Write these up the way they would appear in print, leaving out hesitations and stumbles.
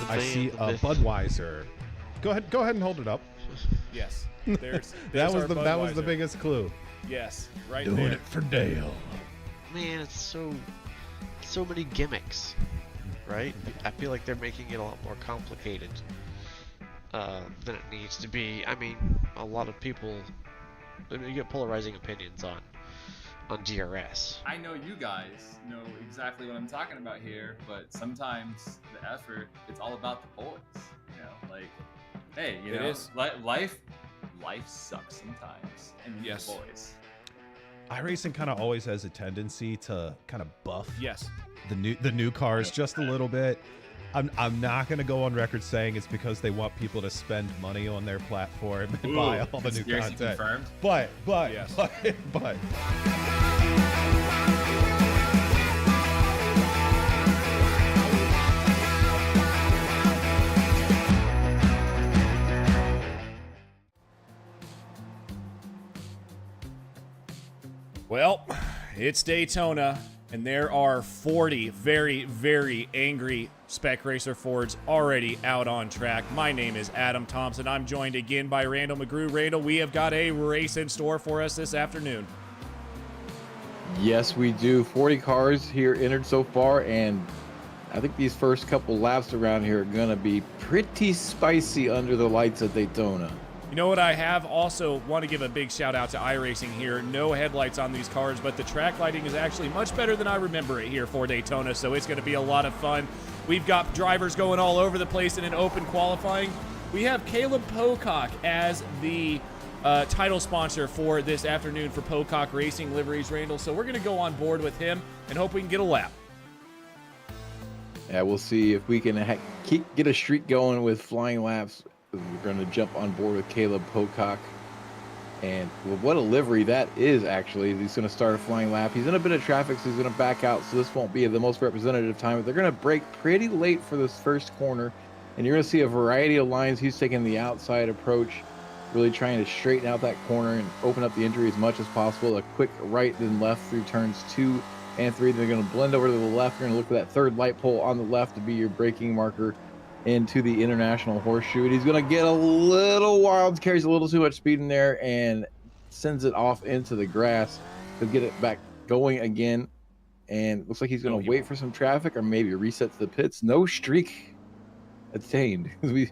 I see a Budweiser. Go ahead and hold it up. Yes. There's that was the biggest clue. Yes, right Doing there. it for Dale. Man, it's so many gimmicks, right? I feel like they're making it a lot more complicated than it needs to be. I mean, a lot of people, you get polarizing opinions on DRS. I know you guys know exactly what I'm talking about here, but sometimes the effort, it's all about the boys. You know, like, hey, you know, life sucks sometimes, and you need the boys. iRacing kind of always has a tendency to kind of buff the new cars just a little bit. I'm not going to go on record saying it's because they want people to spend money on their platform and buy all the new content. Confirmed. But. Well, it's Daytona, and there are 40 very, very angry Spec Racer Fords already out on track. My name is Adam Thompson. I'm joined again by Randall McGrew. Randall, we have got a race in store for us this afternoon. Yes, we do. 40 cars here entered so far, and I think these first couple laps around here are going to be pretty spicy under the lights at Daytona. You know what, I have also want to give a big shout out to iRacing here. No headlights on these cars, but the track lighting is actually much better than I remember it here for Daytona, so it's going to be a lot of fun. We've got drivers going all over the place in an open qualifying. We have Caleb Pocock as the title sponsor for this afternoon for Pocock Racing Liveries, Randall, so we're going to go on board with him and hope we can get a lap. Yeah, we'll see if we can get a streak going with flying laps. We're going to jump on board with Caleb Pocock. And what a livery that is, actually. He's going to start a flying lap. He's in a bit of traffic, so he's going to back out, so this won't be the most representative time. But they're going to brake pretty late for this first corner. And you're going to see a variety of lines. He's taking the outside approach, really trying to straighten out that corner and open up the entry as much as possible. A quick right, then left through turns 2 and 3. They're going to blend over to the left. You're going to look for that third light pole on the left to be your braking marker into the International Horseshoe. And he's going to get a little wild, carries a little too much speed in there, and sends it off into the grass to get it back going again. And looks like he's going to wait for some traffic or maybe reset to the pits. No streak attained. We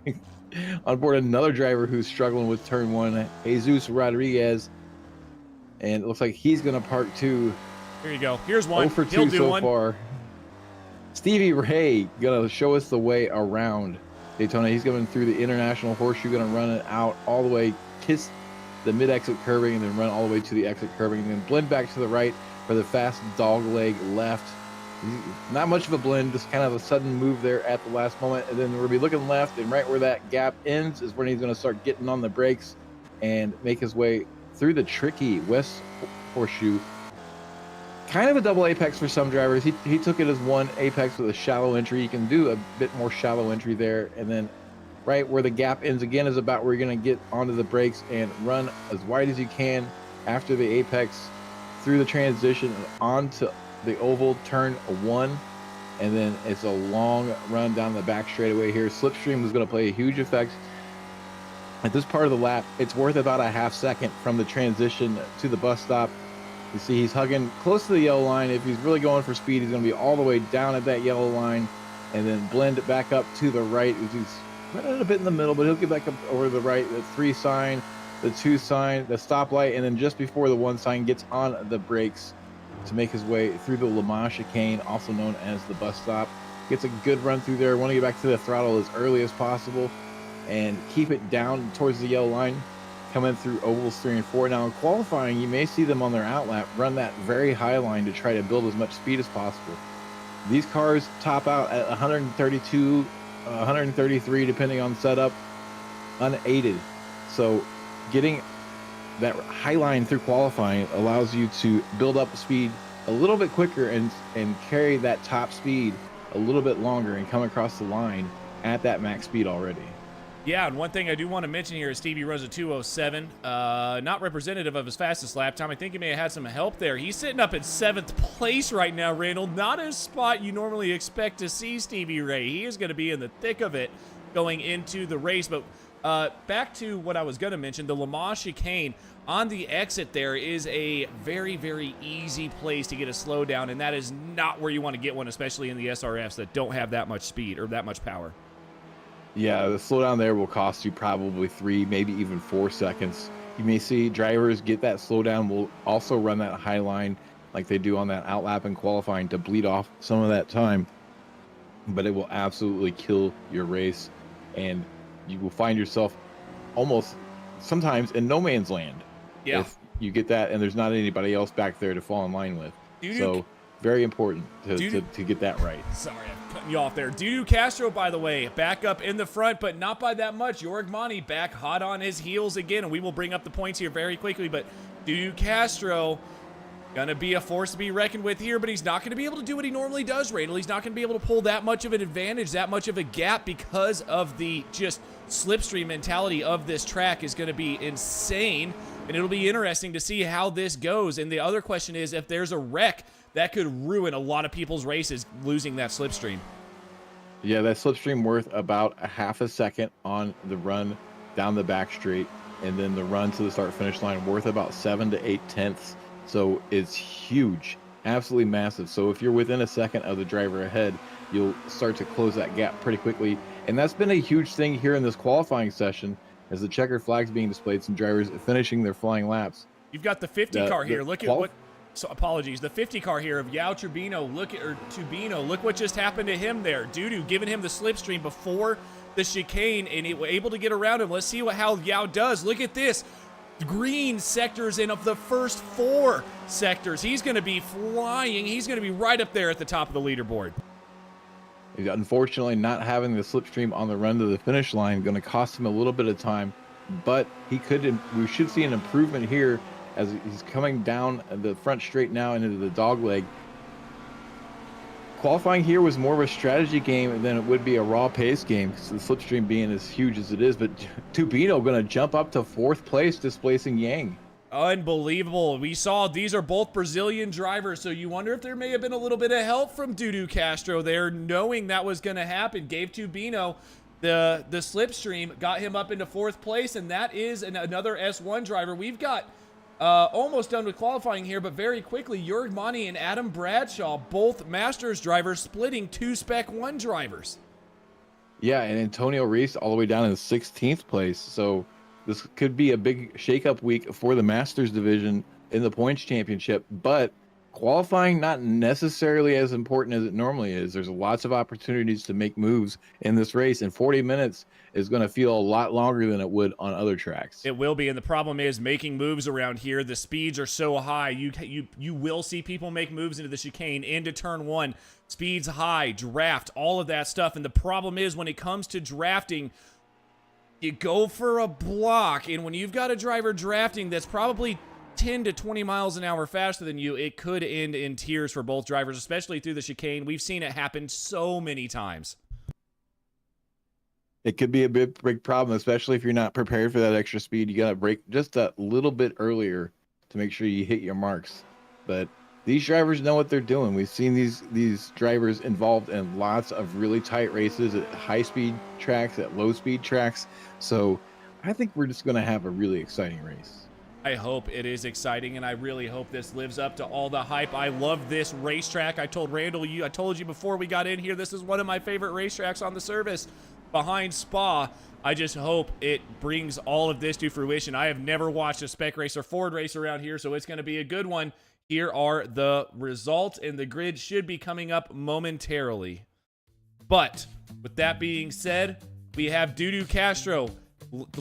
on board another driver who's struggling with turn 1, Jesus Rodriguez. And it looks like he's going to park 2. Here you go. Here's one. 0 for 2 He'll do so one. far. Stevie Ray gonna show us the way around Daytona. He's going through the International Horseshoe, gonna run it out all the way, kiss the mid-exit curbing, and then run all the way to the exit curbing, and then blend back to the right for the fast dog leg left. Not much of a blend, just kind of a sudden move there at the last moment, and then we'll be looking left, and right where that gap ends is when he's gonna start getting on the brakes and make his way through the tricky West Horseshoe. Kind of a double apex for some drivers. He took it as one apex with a shallow entry. You can do a bit more shallow entry there, and then right where the gap ends again is about where you're going to get onto the brakes and run as wide as you can after the apex through the transition and onto the oval, turn 1, and then it's a long run down the back straightaway here. Slipstream is going to play a huge effect. At this part of the lap, it's worth about a half second from the transition to the bus stop. You see he's hugging close to the yellow line. If he's really going for speed, he's going to be all the way down at that yellow line and then blend it back up to the right. He's running a bit in the middle, but he'll get back up over the right. The 3 sign, the 2 sign, the stoplight, and then just before the 1 sign gets on the brakes to make his way through the Le Mans chicane, also known as the bus stop. Gets a good run through there. Want to get back to the throttle as early as possible and keep it down towards the yellow line, coming through ovals 3 and 4. Now in qualifying, you may see them on their outlap run that very high line to try to build as much speed as possible. These cars top out at 132, 133, depending on setup, unaided. So getting that high line through qualifying allows you to build up speed a little bit quicker and carry that top speed a little bit longer and come across the line at that max speed already. Yeah, and one thing I do want to mention here is Stevie runs a 2:07, not representative of his fastest lap time. I think he may have had some help there. He's sitting up in 7th place right now, Randall. Not a spot you normally expect to see Stevie Ray. He is going to be in the thick of it going into the race. But back to what I was going to mention, the Le Mans chicane on the exit there is a very, very easy place to get a slowdown, and that is not where you want to get one, especially in the SRFs that don't have that much speed or that much power. Yeah, the slowdown there will cost you probably 3, maybe even 4 seconds. You may see drivers get that slowdown, will also run that high line like they do on that outlap in qualifying to bleed off some of that time. But it will absolutely kill your race, and you will find yourself almost sometimes in no man's land. Yeah. If you get that and there's not anybody else back there to fall in line with. So very important to get that right. Sorry, I'm cutting you off there. Dudu Castro, by the way, back up in the front, but not by that much. Jorg Mani back hot on his heels again, and we will bring up the points here very quickly, but Dudu Castro gonna be a force to be reckoned with here, but he's not gonna be able to do what he normally does, Randall. He's not gonna be able to pull that much of an advantage, that much of a gap, because of the just slipstream mentality of this track is gonna be insane, and it'll be interesting to see how this goes. And the other question is, if there's a wreck, that could ruin a lot of people's races, losing that slipstream. Yeah, that slipstream worth about a half a second on the run down the back straight, and then the run to the start-finish line worth about 7 to 8 tenths. So it's huge, absolutely massive. So if you're within a second of the driver ahead, you'll start to close that gap pretty quickly. And that's been a huge thing here in this qualifying session, as the checkered flags being displayed, some drivers finishing their flying laps. You've got the 50 car here. Look at what. So apologies. The 50 car here of Yao Turbino. Look what just happened to him there. Dudu giving him the slipstream before the chicane, and he was able to get around him. Let's see how Yao does. Look at this. Green sectors in of the first 4 sectors. He's going to be flying. He's going to be right up there at the top of the leaderboard. Unfortunately, not having the slipstream on the run to the finish line going to cost him a little bit of time, but we should see an improvement here as he's coming down the front straight now into the dog leg. Qualifying here was more of a strategy game than it would be a raw pace game, because the slipstream being as huge as it is. But Turbino going to jump up to 4th place, displacing Yang. Unbelievable. We saw these are both Brazilian drivers, so you wonder if there may have been a little bit of help from Dudu Castro there, knowing that was going to happen. Gave Turbino the slipstream, got him up into 4th place, and that is another S1 driver. We've got almost done with qualifying here, but very quickly, Jorg Mani and Adam Bradshaw, both Masters drivers, splitting 2 Spec 1 drivers. Yeah, and Antonio Reese all the way down in 16th place. So this could be a big shakeup week for the Masters division in the points championship, but qualifying not necessarily as important as it normally is. There's lots of opportunities to make moves in this race, and 40 minutes is going to feel a lot longer than it would on other tracks. It will be, and the problem is making moves around here. The speeds are so high. You will see people make moves into the chicane, into turn 1. Speeds high, draft, all of that stuff. And the problem is when it comes to drafting, you go for a block, and when you've got a driver drafting that's probably 10 to 20 miles an hour faster than you, it could end in tears for both drivers, especially through the chicane. We've seen it happen so many times. It could be a big problem, especially if you're not prepared for that extra speed. You got to brake just a little bit earlier to make sure you hit your marks. But these drivers know what they're doing. We've seen these drivers involved in lots of really tight races at high speed tracks, at low speed tracks. So I think we're just going to have a really exciting race. I hope it is exciting, and I really hope this lives up to all the hype. I love this racetrack. I told Randall, I told you before we got in here, this is one of my favorite racetracks on the service behind Spa. I just hope it brings all of this to fruition. I have never watched a Spec race or Ford race around here, so it's going to be a good one. Here are the results, and the grid should be coming up momentarily. But with that being said, we have Dudu Castro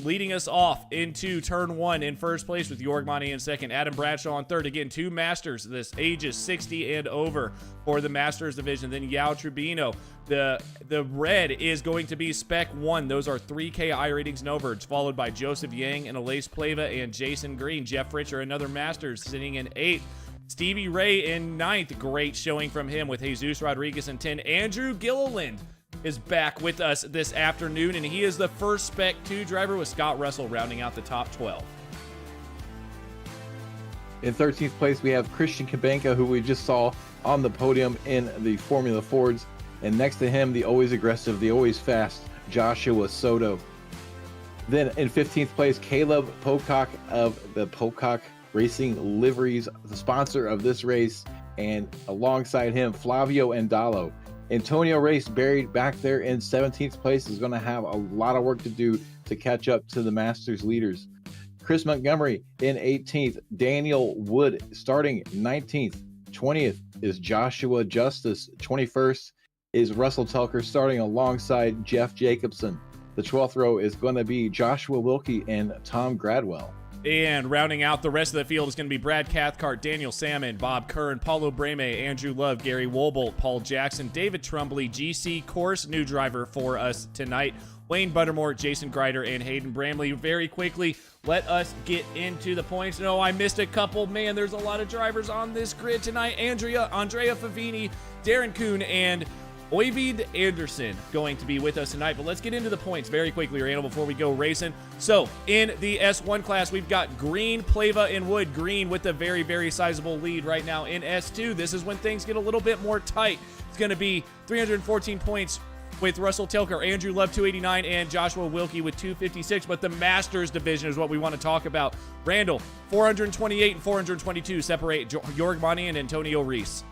leading us off into turn 1 in first place, with Jorg Mani in second, Adam Bradshaw in third. Again, 2 Masters, this ages 60 and over for the Masters division. Then Yao Trubino. The red is going to be Spec 1. Those are 3K iRatings and over. It's followed by Joseph Yang and Elise Pleva and Jason Green. Jeff Fritcher, another Masters, sitting in 8th. Stevie Ray in 9th. Great showing from him, with Jesus Rodriguez in 10. Andrew Gilliland is back with us this afternoon, and he is the first Spec 2 driver, with Scott Russell rounding out the top 12. In 13th place, we have Christian Kabenka, who we just saw on the podium in the Formula Fords. And next to him, the always aggressive, the always fast, Joshua Soto. Then in 15th place, Caleb Pocock of the Pocock Racing Liveries, the sponsor of this race. And alongside him, Flavio Andalo. Antonio Race, buried back there in 17th place, is going to have a lot of work to do to catch up to the Masters leaders. Chris Montgomery in 18th. Daniel Wood starting 19th. 20th is Joshua Justice. 21st is Russell Telker, starting alongside Jeff Jacobson. The 12th row is going to be Joshua Wilkie and Tom Gradwell. And rounding out the rest of the field is going to be Brad Cathcart, Daniel Salmon, Bob Kern, Paulo Breme, Andrew Love, Gary Wobolt, Paul Jackson, David Trumbley, GC Course, new driver for us tonight, Wayne Buttermore, Jason Greider, and Hayden Bramley. Very quickly, let us get into the points. No, I missed a couple. Man, there's a lot of drivers on this grid tonight. Andrea Favini, Darren Kuhn, and Oyvind Anderson going to be with us tonight. But let's get into the points very quickly, Randall, before we go racing. So in the S1 class, we've got Green, Pleva, and Wood. Green with a very, very sizable lead right now. In S2, this is when things get a little bit more tight. It's going to be 314 points with Russell Telker, Andrew Love 289, and Joshua Wilkie with 256. But the Masters division is what we want to talk about. Randall, 428 and 422 separate Jorg Mani and Antonio Reese.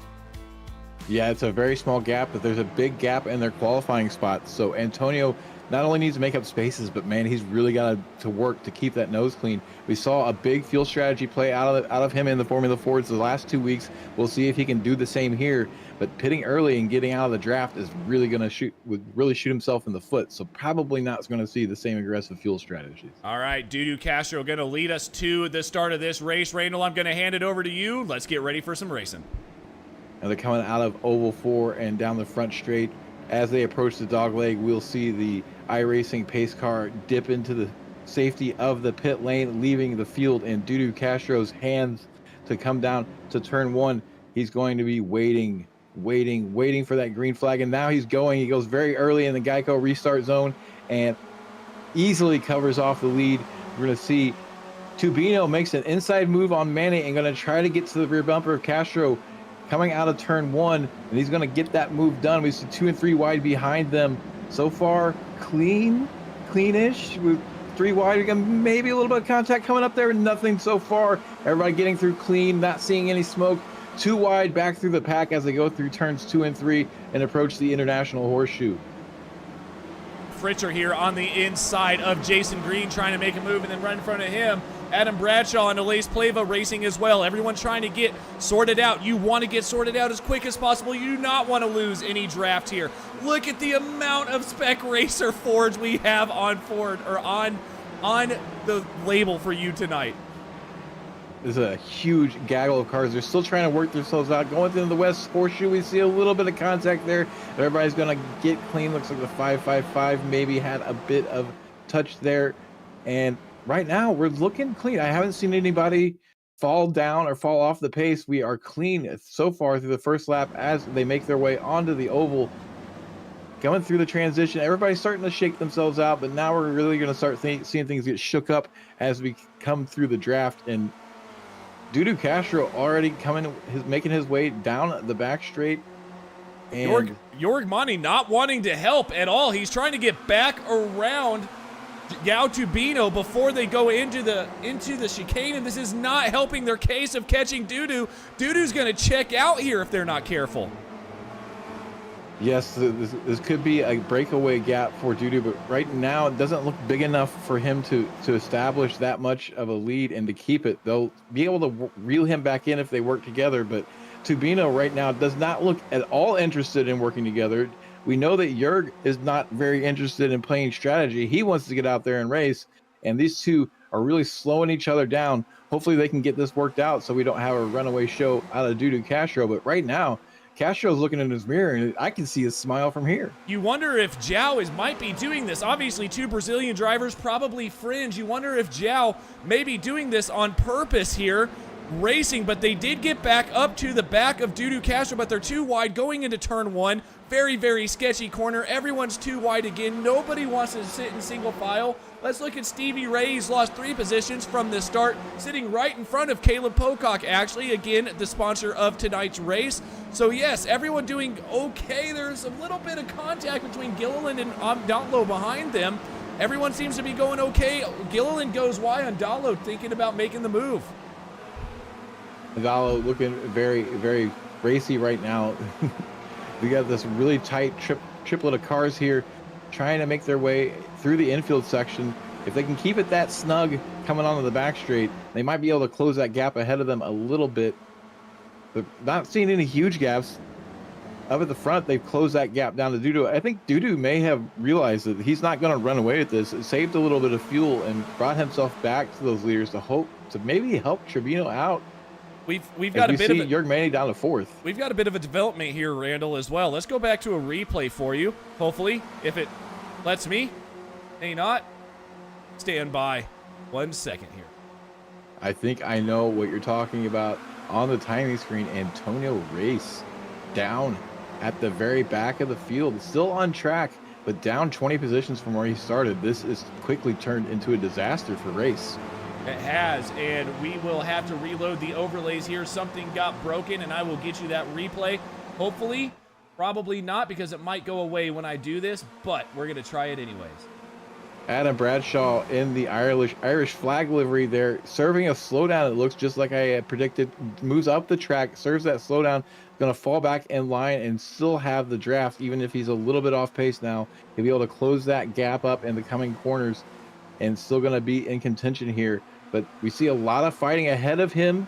Yeah, it's a very small gap, but there's a big gap in their qualifying spots. So Antonio not only needs to make up spaces, but man, he's really got to work to keep that nose clean. We saw a big fuel strategy play out of him in the Formula Fords the last 2 weeks. We'll see if he can do the same here. But pitting early and getting out of the draft is really going to shoot himself in the foot. So probably not going to see the same aggressive fuel strategies. All right, Dudu Castro going to lead us to the start of this race. Randall, I'm going to hand it over to you. Let's get ready for some racing. And they're coming out of Oval 4 and down the front straight. As they approach the dogleg, we'll see the iRacing pace car dip into the safety of the pit lane, leaving the field in Dudu Castro's hands to come down to turn 1. He's going to be waiting for that green flag. And now he's going. He goes very early in the Geico restart zone and easily covers off the lead. We're going to see Tubino makes an inside move on Manny and going to try to get to the rear bumper of Castro coming out of turn 1, and he's going to get that move done. We see 2 and 3 wide behind them. So far, cleanish with 3 wide. Maybe a little bit of contact coming up there. Nothing so far. Everybody getting through clean, not seeing any smoke. 2 wide back through the pack as they go through turns 2 and 3 and approach the International Horseshoe. Fritcher here on the inside of Jason Green, trying to make a move, and then right in front of him, Adam Bradshaw and Elise Pleva racing as well. Everyone trying to get sorted out. You want to get sorted out as quick as possible. You do not want to lose any draft here. Look at the amount of Spec Racer Fords we have on the label for you tonight. There's a huge gaggle of cars. They're still trying to work themselves out. Going into the West Horseshoe, we see a little bit of contact there. Everybody's going to get clean. Looks like the 555 maybe had a bit of touch there. And right now, we're looking clean. I haven't seen anybody fall down or fall off the pace. We are clean so far through the first lap as they make their way onto the oval. Going through the transition, everybody's starting to shake themselves out, but now we're really going to start seeing things get shook up as we come through the draft. And Dudu Castro already making his way down the back straight. And Jorg Mani not wanting to help at all. He's trying to get back around Yao Tubino before they go into the chicane, and this is not helping their case of catching Dudu. Dudu's going to check out here if they're not careful. Yes, this could be a breakaway gap for Dudu, but right now it doesn't look big enough for him to establish that much of a lead and to keep it. They'll be able to reel him back in if they work together, but Tubino right now does not look at all interested in working together. We know that Jurg is not very interested in playing strategy. He wants to get out there and race, and these two are really slowing each other down. Hopefully they can get this worked out so we don't have a runaway show out of Dudu Castro, but right now, Castro's looking in his mirror, and I can see his smile from here. You wonder if Zhao might be doing this. Obviously, two Brazilian drivers, probably fringe. You wonder if Zhao may be doing this on purpose here, racing, but they did get back up to the back of Dudu Castro, but they're too wide going into turn one. Very, very sketchy corner. Everyone's too wide again. Nobody wants to sit in single file. Let's look at Stevie Ray. He's lost 3 positions from the start, sitting right in front of Caleb Pocock, actually, again, the sponsor of tonight's race. So, yes, everyone doing okay. There's a little bit of contact between Gilliland and Dalo behind them. Everyone seems to be going okay. Gilliland goes wide on Dalo, thinking about making the move. Dalo looking very, very racy right now. We got this really tight triplet of cars here trying to make their way through the infield section. If they can keep it that snug coming onto the back straight, they might be able to close that gap ahead of them a little bit. But not seeing any huge gaps. Up at the front, they've closed that gap down to Dudu. I think Dudu may have realized that he's not going to run away with this. It saved a little bit of fuel and brought himself back to those leaders to maybe help Trevino out. We've got a bit of Jurg Manny down to 4th. We've got a bit of a development here, Randall, as well. Let's go back to a replay for you. Hopefully, if it lets me. May not. Stand by 1 second here. I think I know what you're talking about. On the timing screen, Antonio Race down at the very back of the field, still on track, but down 20 positions from where he started. This is quickly turned into a disaster for Race. It has, and we will have to reload the overlays here. Something got broken, and I will get you that replay. Hopefully, probably not, because it might go away when I do this, but we're going to try it anyways. Adam Bradshaw in the Irish flag livery there, serving a slowdown. It looks just like I had predicted. Moves up the track, serves that slowdown, going to fall back in line and still have the draft, even if he's a little bit off pace now. He'll be able to close that gap up in the coming corners and still going to be in contention here. But we see a lot of fighting ahead of him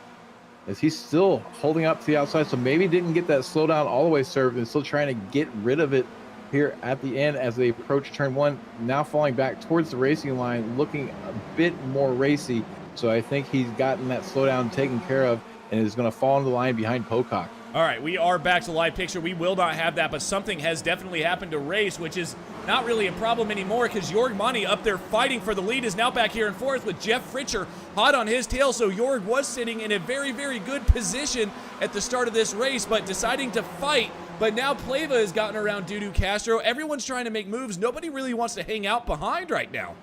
as he's still holding up to the outside. So maybe didn't get that slowdown all the way served and still trying to get rid of it here at the end as they approach turn one. Now falling back towards the racing line, looking a bit more racy. So I think he's gotten that slowdown taken care of and is going to fall in the line behind Pocock. All right, we are back to live picture. We will not have that, but something has definitely happened to Race, which is not really a problem anymore because Jurg Manny up there fighting for the lead is now back here in fourth with Jeff Fritcher hot on his tail. So Jurg was sitting in a very, very good position at the start of this race, but deciding to fight. But now Pleva has gotten around Dudu Castro. Everyone's trying to make moves. Nobody really wants to hang out behind right now.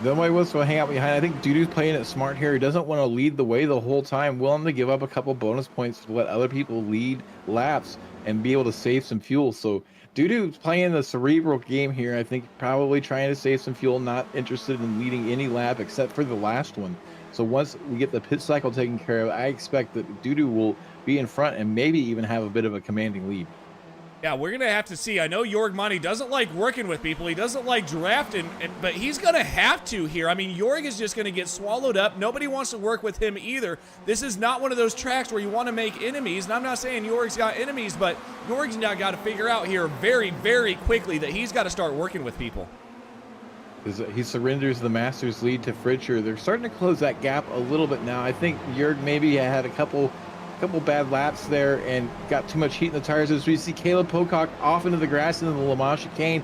Nobody wants to hang out behind. I think Dudu's playing it smart here. He doesn't want to lead the way the whole time, willing to give up a couple bonus points to let other people lead laps and be able to save some fuel. So Dudu's playing the cerebral game here. I think probably trying to save some fuel, not interested in leading any lap except for the last one. So once we get the pit cycle taken care of, I expect that Dudu will be in front and maybe even have a bit of a commanding lead. Yeah, we're going to have to see. I know Jurg Manny doesn't like working with people. He doesn't like drafting, but he's going to have to here. I mean, Jurg is just going to get swallowed up. Nobody wants to work with him either. This is not one of those tracks where you want to make enemies, and I'm not saying Jurg's got enemies, but Jurg's now got to figure out here very, very quickly that he's got to start working with people. He surrenders the Masters lead to Fritcher. They're starting to close that gap a little bit now. I think Jurg maybe had a couple bad laps there and got too much heat in the tires. As we see Caleb Pocock off into the grass into the Le Mans chicane.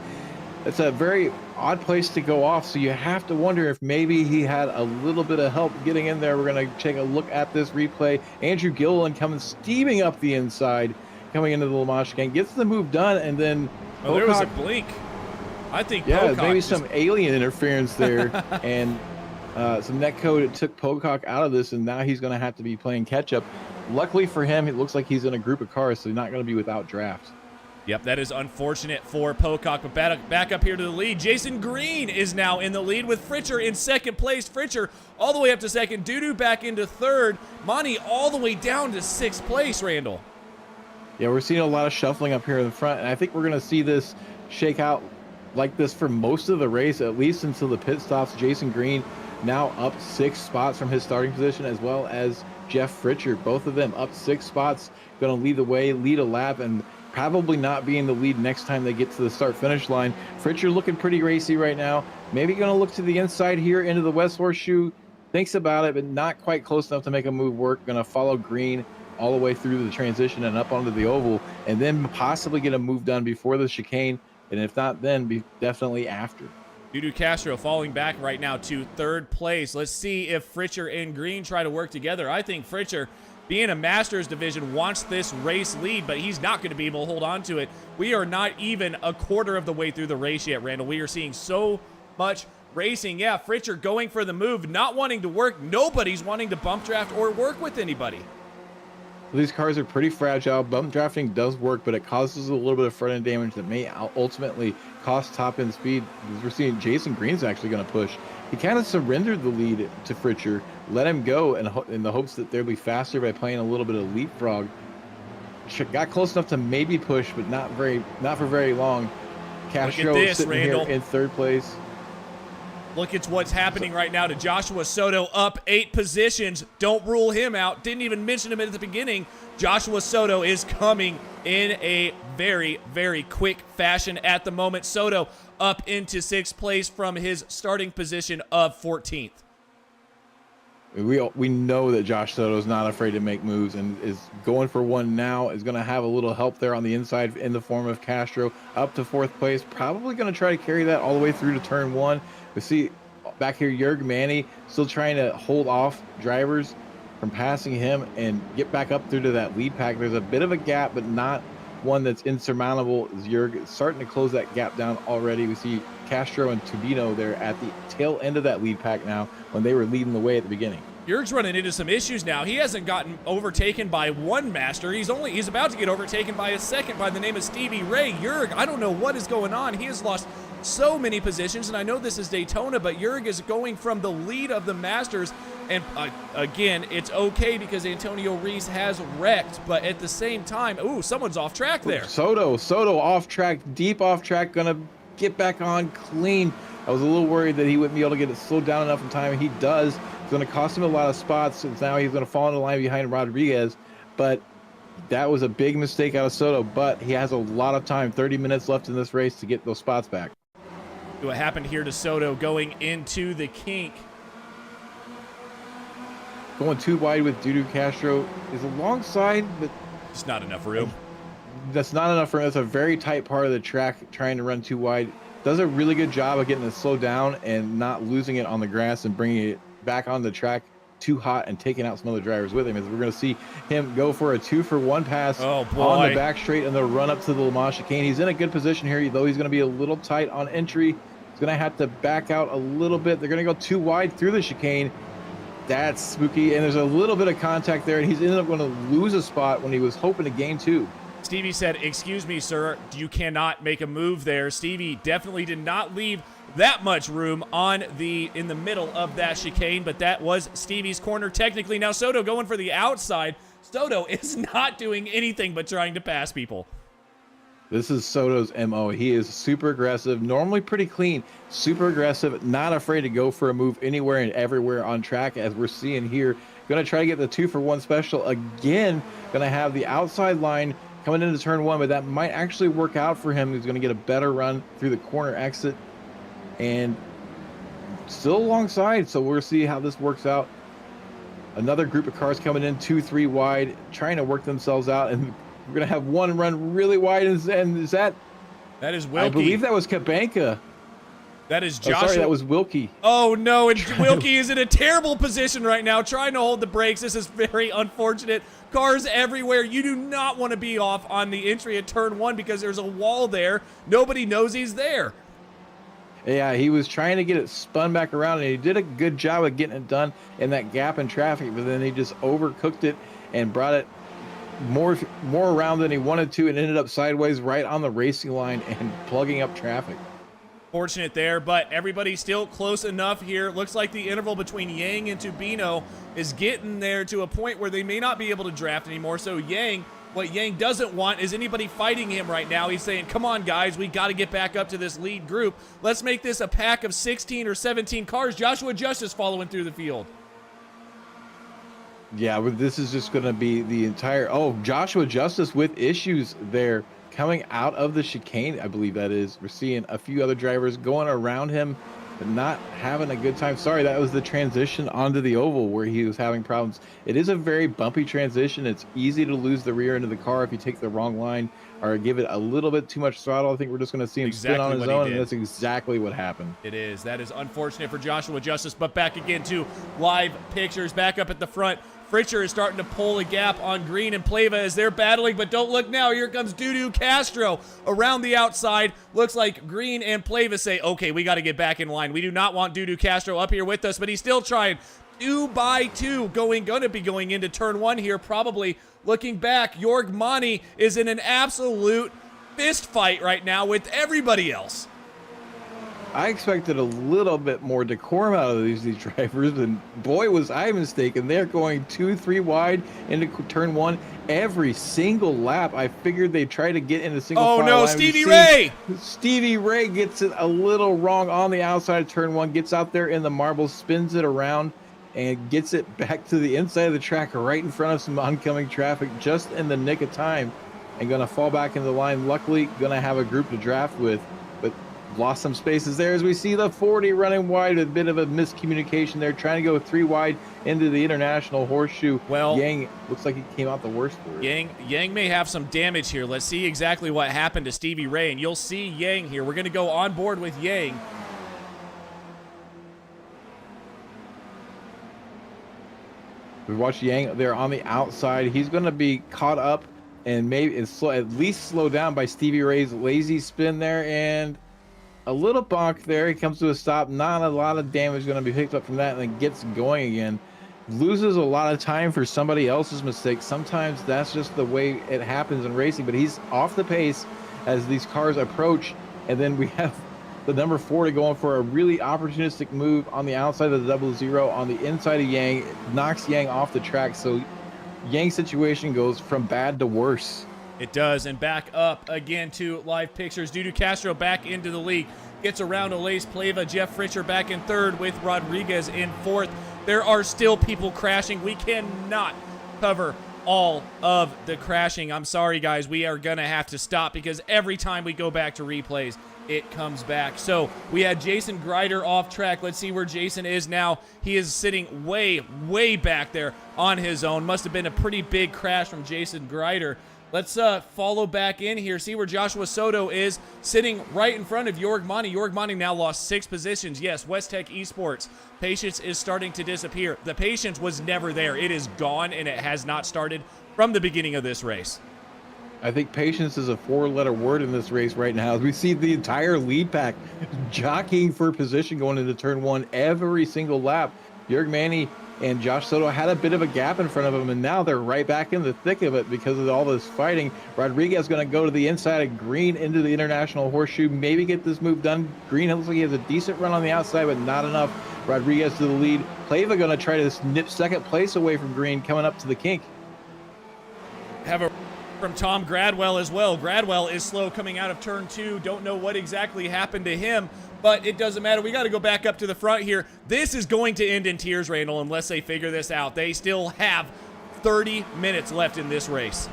It's a very odd place to go off, so you have to wonder if maybe he had a little bit of help getting in there. We're going to take a look at this replay. Andrew Gilliland coming steaming up the inside, coming into the Le Mans chicane, gets the move done, and then Pocock, there was a blink. I think Pocock maybe some alien interference there, and some net code took Pocock out of this, and now he's going to have to be playing catch up. Luckily for him, it looks like he's in a group of cars, so he's not going to be without draft. Yep, that is unfortunate for Pocock, but back up here to the lead. Jason Green is now in the lead with Fritcher in second place. Fritcher all the way up to second. Dudu back into third. Monty all the way down to sixth place, Randall. Yeah, we're seeing a lot of shuffling up here in the front, and I think we're going to see this shake out like this for most of the race, at least until the pit stops. Jason Green now up 6 spots from his starting position, as well as Jeff Fritcher. Both of them up 6 spots, going to lead the way, lead a lap, and probably not be in the lead next time they get to the start-finish line. Fritcher looking pretty racy right now. Maybe going to look to the inside here into the West Horseshoe. Thinks about it, but not quite close enough to make a move work. Going to follow Green all the way through the transition and up onto the oval, and then possibly get a move done before the chicane, and if not then, be definitely after. Dudu Castro falling back right now to third place. Let's see if Fritcher and Green try to work together. I think Fritcher, being a Masters division, wants this race lead, but he's not going to be able to hold on to it. We are not even a quarter of the way through the race yet, Randall. We are seeing so much racing. Yeah, Fritcher going for the move, not wanting to work. Nobody's wanting to bump draft or work with anybody. These cars are pretty fragile. Bump drafting does work, but it causes a little bit of front end damage that may ultimately cost top end speed. We're seeing Jason Green's actually going to push. He kind of surrendered the lead to Fritcher, let him go in the hopes that they'll be faster by playing a little bit of leapfrog. Got close enough to maybe push, but not for very long. Castro sitting Randall here in third place. Look at what's happening right now to Joshua Soto, up 8 positions. Don't rule him out. Didn't even mention him at the beginning. Joshua Soto is coming in a very, very quick fashion at the moment. Soto up into 6th place from his starting position of 14th. We know that Josh Soto is not afraid to make moves and is going for one now. Is going to have a little help there on the inside in the form of Castro up to 4th place. Probably going to try to carry that all the way through to turn 1. We see back here Jörg Manny still trying to hold off drivers from passing him and get back up through to that lead pack. There's a bit of a gap, but not one that's insurmountable. Jörg is starting to close that gap down already. We see Castro and Tubino there at the tail end of that lead pack now when they were leading the way at the beginning. Jörg's running into some issues now. He hasn't gotten overtaken by one master. He's about to get overtaken by a second by the name of Stevie Ray. Jörg, I don't know what is going on. He has lost so many positions, and I know this is Daytona, but Jörg is going from the lead of the Masters, and again, it's okay because Antonio Reese has wrecked, but at the same time, ooh, someone's off track there. Soto off track, deep off track, gonna get back on clean. I was a little worried that he wouldn't be able to get it slowed down enough in time, and he does. It's going to cost him a lot of spots, since now he's going to fall in the line behind Rodriguez, but that was a big mistake out of Soto, but he has a lot of time, 30 minutes left in this race to get those spots back. What happened here to Soto going into the kink? Going too wide with Dudu Castro is alongside, but it's not enough room. That's not enough room. That's a very tight part of the track, trying to run too wide. Does a really good job of getting it slowed down and not losing it on the grass and bringing it back on the track too hot and taking out some other drivers with him. As we're going to see him go for a 2-for-1 pass on the back straight and the run up to the Le Mans chicane. He's in a good position here, though he's going to be a little tight on entry. He's going to have to back out a little bit. They're going to go too wide through the chicane. That's spooky, and there's a little bit of contact there, and he's ended up going to lose a spot when he was hoping to gain 2. Stevie said, "Excuse me, sir, you cannot make a move there." Stevie definitely did not leave that much room in the middle of that chicane, but that was Stevie's corner technically. Now Soto going for the outside. Soto is not doing anything but trying to pass people. This is Soto's MO. He is super aggressive, normally pretty clean, super aggressive, not afraid to go for a move anywhere and everywhere on track, as we're seeing here. Going to try to get the 2-for-1 special again. Going to have the outside line coming into turn 1, but that might actually work out for him. He's going to get a better run through the corner exit and still alongside. So we'll see how this works out. Another group of cars coming in 2-3 wide, trying to work themselves out, and we're going to have one run really wide, and is that is Wilkie. I believe that was Kabanka. That is Joshua. Oh, sorry, that was Wilkie. Oh, no, and Wilkie is in a terrible position right now, trying to hold the brakes. This is very unfortunate. Cars everywhere. You do not want to be off on the entry at turn 1 because there's a wall there. Nobody knows he's there. Yeah, he was trying to get it spun back around, and he did a good job of getting it done in that gap in traffic, but then he just overcooked it and brought it more around than he wanted to and ended up sideways right on the racing line and plugging up traffic. Fortunate there, but everybody's still close enough here. Looks like the interval between Yang and Tubino is getting there to a point where they may not be able to draft anymore. So what Yang doesn't want is anybody fighting him right now. He's saying, come on, guys, we got to get back up to this lead group. Let's make this a pack of 16 or 17 cars. Joshua Justice following through the field. Yeah, but this is just going to be the entire... Oh, Joshua Justice with issues there. Coming out of the chicane, I believe that is. We're seeing a few other drivers going around him, but not having a good time. Sorry, that was the transition onto the oval where he was having problems. It is a very bumpy transition. It's easy to lose the rear end of the car if you take the wrong line or give it a little bit too much throttle. I think we're just going to see him spin on his own, and that's exactly what happened. It is. That is unfortunate for Joshua Justice, but back again to live pictures back up at the front. Fritcher is starting to pull a gap on Green and Pleva as they're battling, but don't look now. Here comes Dudu Castro around the outside. Looks like Green and Pleva say, okay, we got to get back in line. We do not want Dudu Castro up here with us, but he's still trying. 2 by 2 going to be going into turn 1 here, probably looking back. Jorg Mani is in an absolute fist fight right now with everybody else. I expected a little bit more decorum out of these drivers, and boy, was I mistaken. They're going 2-3 wide into turn 1 every single lap. I figured they'd try to get into single file no, line. Stevie Ray! Stevie Ray gets it a little wrong on the outside of turn 1, gets out there in the marbles, spins it around, and gets it back to the inside of the track right in front of some oncoming traffic just in the nick of time, and going to fall back into the line. Luckily, going to have a group to draft with, but lost some spaces there as we see the 40 running wide. A bit of a miscommunication there, trying to go 3 wide into the international horseshoe. Well, Yang looks like he came out the worst for it. Yang may have some damage here. Let's see exactly what happened to Stevie Ray, and you'll see Yang here. We're going to go on board with Yang. We watch Yang there on the outside. He's going to be caught up and maybe at least slowed down by Stevie Ray's lazy spin there, and a little bonk there. He comes to a stop. Not a lot of damage going to be picked up from that, and then gets going again. Loses a lot of time for somebody else's mistake. Sometimes that's just the way it happens in racing, but he's off the pace as these cars approach, and then we have the number 40 going for a really opportunistic move on the outside of the 00 on the inside of Yang. It knocks Yang off the track, so Yang's situation goes from bad to worse. It does, and back up again to live pictures. Dudu Castro back into the lead. Gets around Alace Pleva. Jeff Fritcher back in third with Rodriguez in fourth. There are still people crashing. We cannot cover all of the crashing. I'm sorry, guys. We are going to have to stop because every time we go back to replays, it comes back. So we had Jason Greider off track. Let's see where Jason is now. He is sitting way, way back there on his own. Must have been a pretty big crash from Jason Greider. Let's follow back in here, see where Joshua Soto is, sitting right in front of Jorg Mani. Jorg Mani now lost 6 positions. Yes, West Tech Esports. Patience is starting to disappear. The patience was never there. It is gone, and it has not started from the beginning of this race. I think patience is a 4-letter word in this race right now. We see the entire lead pack jockeying for position going into turn 1 every single lap. Jorg Mani and Josh Soto had a bit of a gap in front of them, and now they're right back in the thick of it because of all this fighting. Rodriguez going to go to the inside of Green into the international horseshoe, maybe get this move done. Green looks like he has a decent run on the outside, but not enough. Rodriguez to the lead. Pleva going to try to nip second place away from Green coming up to the kink. Have a from Tom Gradwell as well. Gradwell is slow coming out of turn 2. Don't know what exactly happened to him, but it doesn't matter. We got to go back up to the front here. This is going to end in tears, Randall, unless they figure this out. They still have 30 minutes left in this race.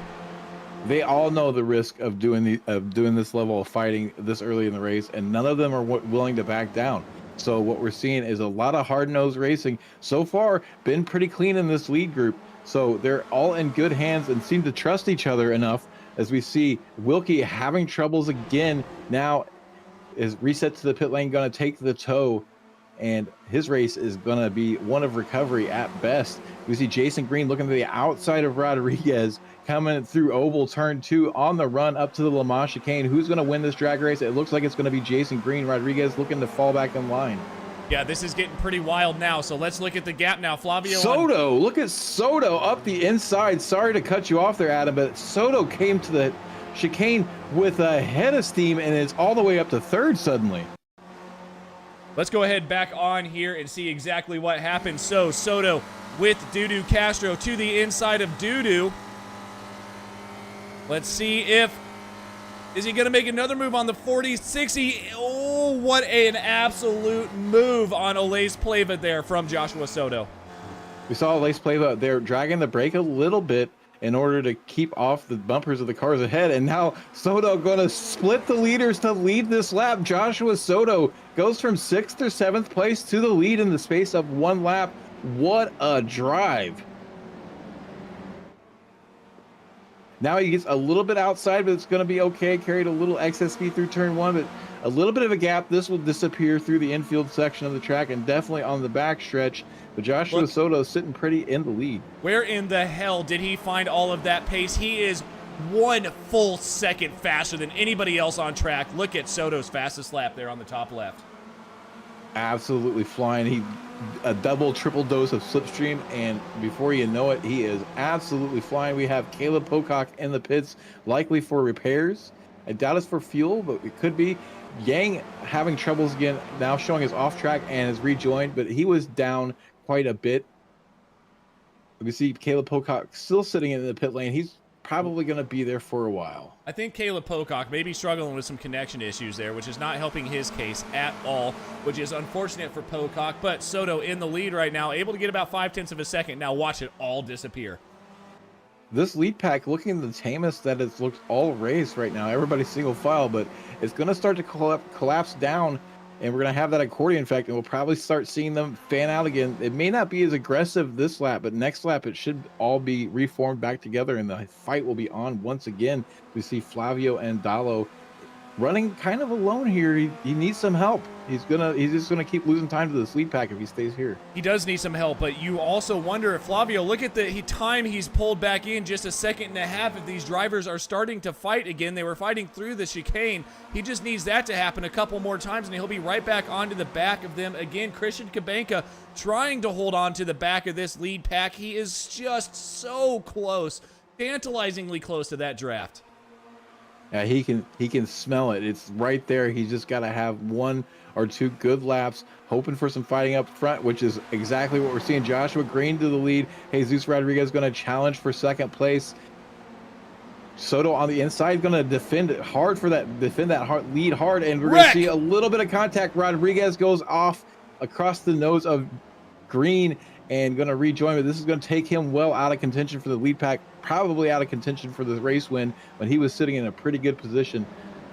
They all know the risk of doing this level of fighting this early in the race, and none of them are willing to back down. So what we're seeing is a lot of hard-nosed racing. So far, been pretty clean in this lead group. So they're all in good hands and seem to trust each other enough, as we see Wilkie having troubles again. Now is reset to the pit lane, going to take the tow, and his race is going to be one of recovery at best. We see Jason Green looking to the outside of Rodriguez, coming through oval turn 2 on the run up to the Le Mans chicane. Who's going to win this drag race? It looks like it's going to be Jason Green. Rodriguez looking to fall back in line. Yeah, this is getting pretty wild now. So let's look at the gap now. Flavio. Soto, look at Soto up the inside. Sorry to cut you off there, Adam, but Soto came to the chicane with a head of steam, and it's all the way up to third suddenly. Let's go ahead back on here and see exactly what happened. So Soto with Dudu Castro to the inside of Dudu. Let's see if, is he going to make another move on the 40-60? Oh, what an absolute move on Olaze Pleva there from Joshua Soto. We saw Olaze Pleva there dragging the brake a little bit in order to keep off the bumpers of the cars ahead. And now Soto going to split the leaders to lead this lap. Joshua Soto goes from 6th or 7th place to the lead in the space of one lap. What a drive. Now he gets a little bit outside, but it's going to be okay. Carried a little excess speed through turn 1, but a little bit of a gap. This will disappear through the infield section of the track and definitely on the back stretch. But Joshua Soto is sitting pretty in the lead. Where in the hell did he find all of that pace? He is 1 full second faster than anybody else on track. Look at Soto's fastest lap there on the top left. Absolutely flying. He a double, triple dose of slipstream, and before you know it, he is absolutely flying. We have Caleb Pocock in the pits, likely for repairs. I doubt it's for fuel, but it could be. Yang having troubles again, now showing his off track and has rejoined, but he was down quite a bit. We see Caleb Pocock still sitting in the pit lane. He's probably going to be there for a while. I think Caleb Pocock may be struggling with some connection issues there, which is not helping his case at all, which is unfortunate for Pocock. But Soto in the lead right now, able to get about 0.5 of a second. Now watch it all disappear. This lead pack looking the tamest that it's looked all race right now. Everybody's single file, but it's going to start to collapse down, and we're going to have that accordion effect, and we'll probably start seeing them fan out again. It may not be as aggressive this lap, but next lap it should all be reformed back together, and the fight will be on once again. We see Flavio and Dallo running kind of alone here. He needs some help. He's just gonna keep losing time to this lead pack if he stays here. He does need some help, but you also wonder if Flavio, look at the time he's pulled back in, just 1.5 seconds. If these drivers are starting to fight again, they were fighting through the chicane. He just needs that to happen a couple more times, and he'll be right back onto the back of them again. Christian Kabenka trying to hold on to the back of this lead pack. He is just so close, tantalizingly close to that draft. Yeah, he can smell it. It's right there. He's just got to have 1 or 2 good laps, hoping for some fighting up front, which is exactly what we're seeing. Joshua Green to the lead. Jesus Rodriguez going to challenge for 2nd place. Soto on the inside going to defend it hard for that, lead hard, and we're going to see a little bit of contact. Rodriguez goes off across the nose of Green and going to rejoin, but this is going to take him well out of contention for the lead pack, probably out of contention for the race win when he was sitting in a pretty good position.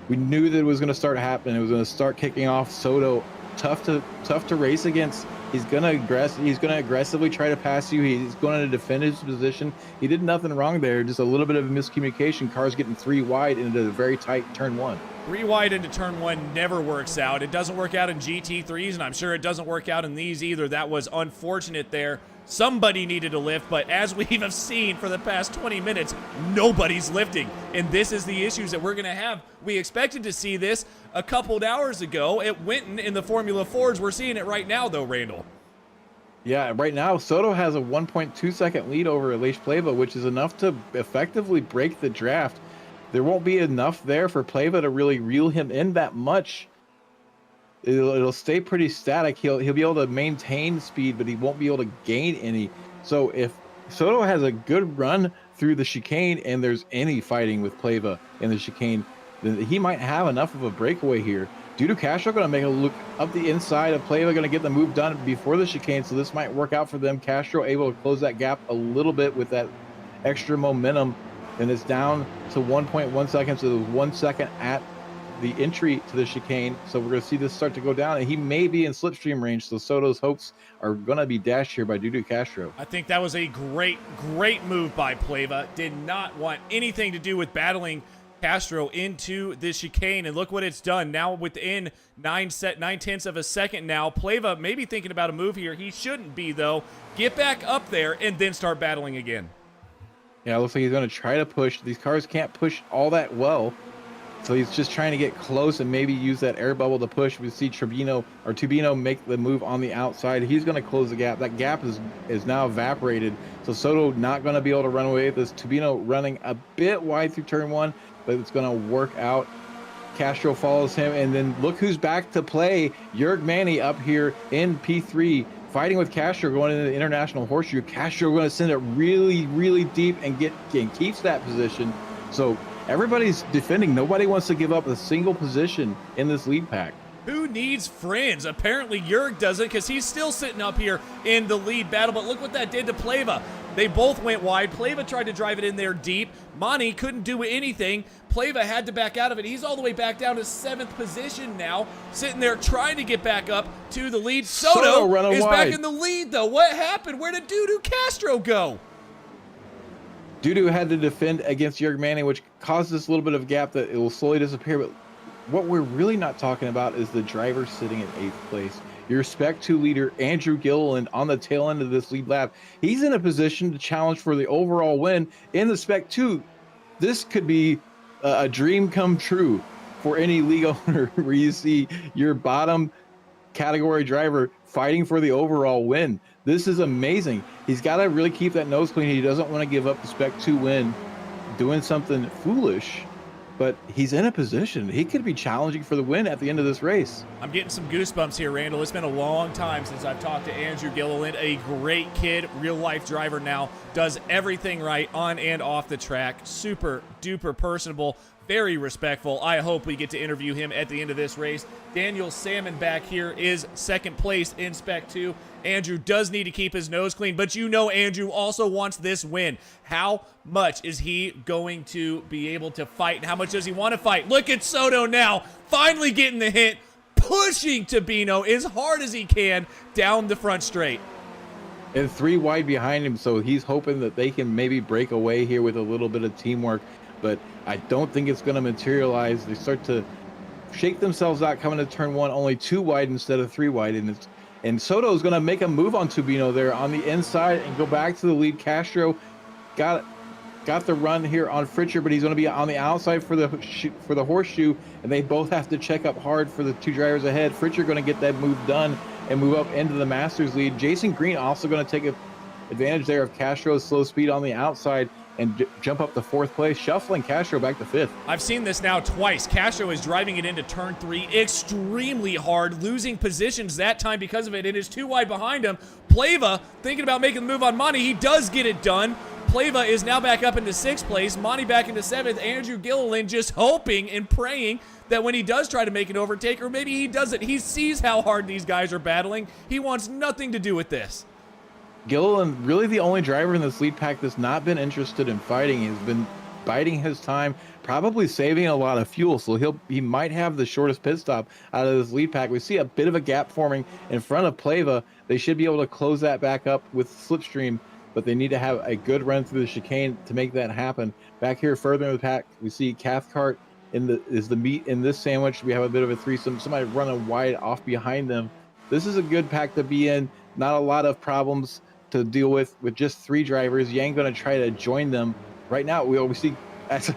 We knew that it was going to start happening. It was going to start kicking off. Soto, tough to race against. He's going to aggressively try to pass you. He's going to defend his position. He did nothing wrong there. Just a little bit of miscommunication. Cars getting 3 wide into a very tight turn 1. 3 wide into turn 1 never works out. It doesn't work out in GT3s, and I'm sure it doesn't work out in these either. That was unfortunate there. Somebody needed to lift, but as we have seen for the past 20 minutes, nobody's lifting. And this is the issues that we're going to have. We expected to see this a couple of hours ago at Winton in the Formula Fords. We're seeing it right now, though, Randall. Yeah, right now, Soto has a 1.2 second lead over Aleix Pleva, which is enough to effectively break the draft. There won't be enough there for Pleva to really reel him in that much. It'll stay pretty static. He'll be able to maintain speed, but he won't be able to gain any. So if Soto has a good run through the chicane and there's any fighting with Pleva in the chicane, then he might have enough of a breakaway here. Dudu Castro going to make a look up the inside of Pleva, going to get the move done before the chicane, so this might work out for them. Castro able to close that gap a little bit with that extra momentum, and it's down to 1.1 seconds, so 1 second at the entry to the chicane. So we're going to see this start to go down, and he may be in slipstream range, so Soto's hopes are going to be dashed here by Dudu Castro. I think that was a great move by Pleva. Did not want anything to do with battling Castro into the chicane, and look what it's done. Now within 9/10 of a second now, Pleva maybe thinking about a move here. He shouldn't be, though. Get back up there and then start battling again. Yeah, it looks like he's going to try to push. These cars can't push all that well. So he's just trying to get close and maybe use that air bubble to push. We see Tubino make the move on the outside. He's going to close the gap. That gap is now evaporated. So Soto not going to be able to run away with this. Tubino running a bit wide through turn 1, but it's going to work out. Castro follows him, and then look who's back to play. Jörg Manny up here in P3, fighting with Castro going into the International Horseshoe. Castro going to send it really, really deep and keeps that position. So everybody's defending. Nobody wants to give up a single position in this lead pack. Who needs friends? Apparently Jörg doesn't, because he's still sitting up here in the lead battle. But look what that did to Pleva. They both went wide. Pleva tried to drive it in there deep. Mani couldn't do anything. Pleva had to back out of it. He's all the way back down to 7th position now, sitting there trying to get back up to the lead. Soto is back in the lead, though. What happened? Where did Dudu Castro go? Dudu had to defend against Jörg Manning, which caused this little bit of gap that it will slowly disappear. But what we're really not talking about is the driver sitting in 8th place. Your Spec 2 leader, Andrew Gilliland, on the tail end of this lead lap. He's in a position to challenge for the overall win in the Spec 2. This could be a dream come true for any league owner where you see your bottom category driver fighting for the overall win. This is amazing. He's got to really keep that nose clean. He doesn't want to give up the Spec 2 win doing something foolish, but he's in a position. He could be challenging for the win at the end of this race. I'm getting some goosebumps here, Randall. It's been a long time since I've talked to Andrew Gilliland, a great kid, real-life driver now, does everything right on and off the track, super duper personable, very respectful. I hope we get to interview him at the end of this race. Daniel Salmon back here is 2nd place in Spec 2. Andrew does need to keep his nose clean, but you know Andrew also wants this win. How much is he going to be able to fight, and how much does he want to fight? Look at Soto now, finally getting the hit, pushing Tubino as hard as he can down the front straight. And 3 wide behind him, so he's hoping that they can maybe break away here with a little bit of teamwork, but I don't think it's going to materialize. They start to shake themselves out coming to turn 1, only 2 wide instead of 3 wide, and Soto is going to make a move on Tubino there on the inside and go back to the lead. Castro got the run here on Fritcher, but he's going to be on the outside for the horseshoe, and they both have to check up hard for the 2 drivers ahead. Fritcher going to get that move done and move up into the Masters lead. Jason Green also going to take advantage there of Castro's slow speed on the outside and jump up to 4th place, shuffling Castro back to 5th. I've seen this now twice. Castro is driving it into turn 3 extremely hard, losing positions that time because of it. It is 2 wide behind him. Pleva thinking about making the move on Monty. He does get it done. Pleva is now back up into 6th place. Monty back into 7th. Andrew Gilliland just hoping and praying that when he does try to make an overtake, or maybe he doesn't, he sees how hard these guys are battling. He wants nothing to do with this. Gilliland, really the only driver in this lead pack that's not been interested in fighting. He's been biding his time, probably saving a lot of fuel, so he might have the shortest pit stop out of this lead pack. We see a bit of a gap forming in front of Pleva. They should be able to close that back up with Slipstream, but they need to have a good run through the chicane to make that happen. Back here further in the pack, we see Cathcart is the meat in this sandwich. We have a bit of a threesome, somebody running wide off behind them. This is a good pack to be in. Not a lot of problems to deal with just 3 drivers. Yang going to try to join them. Right now, we see, as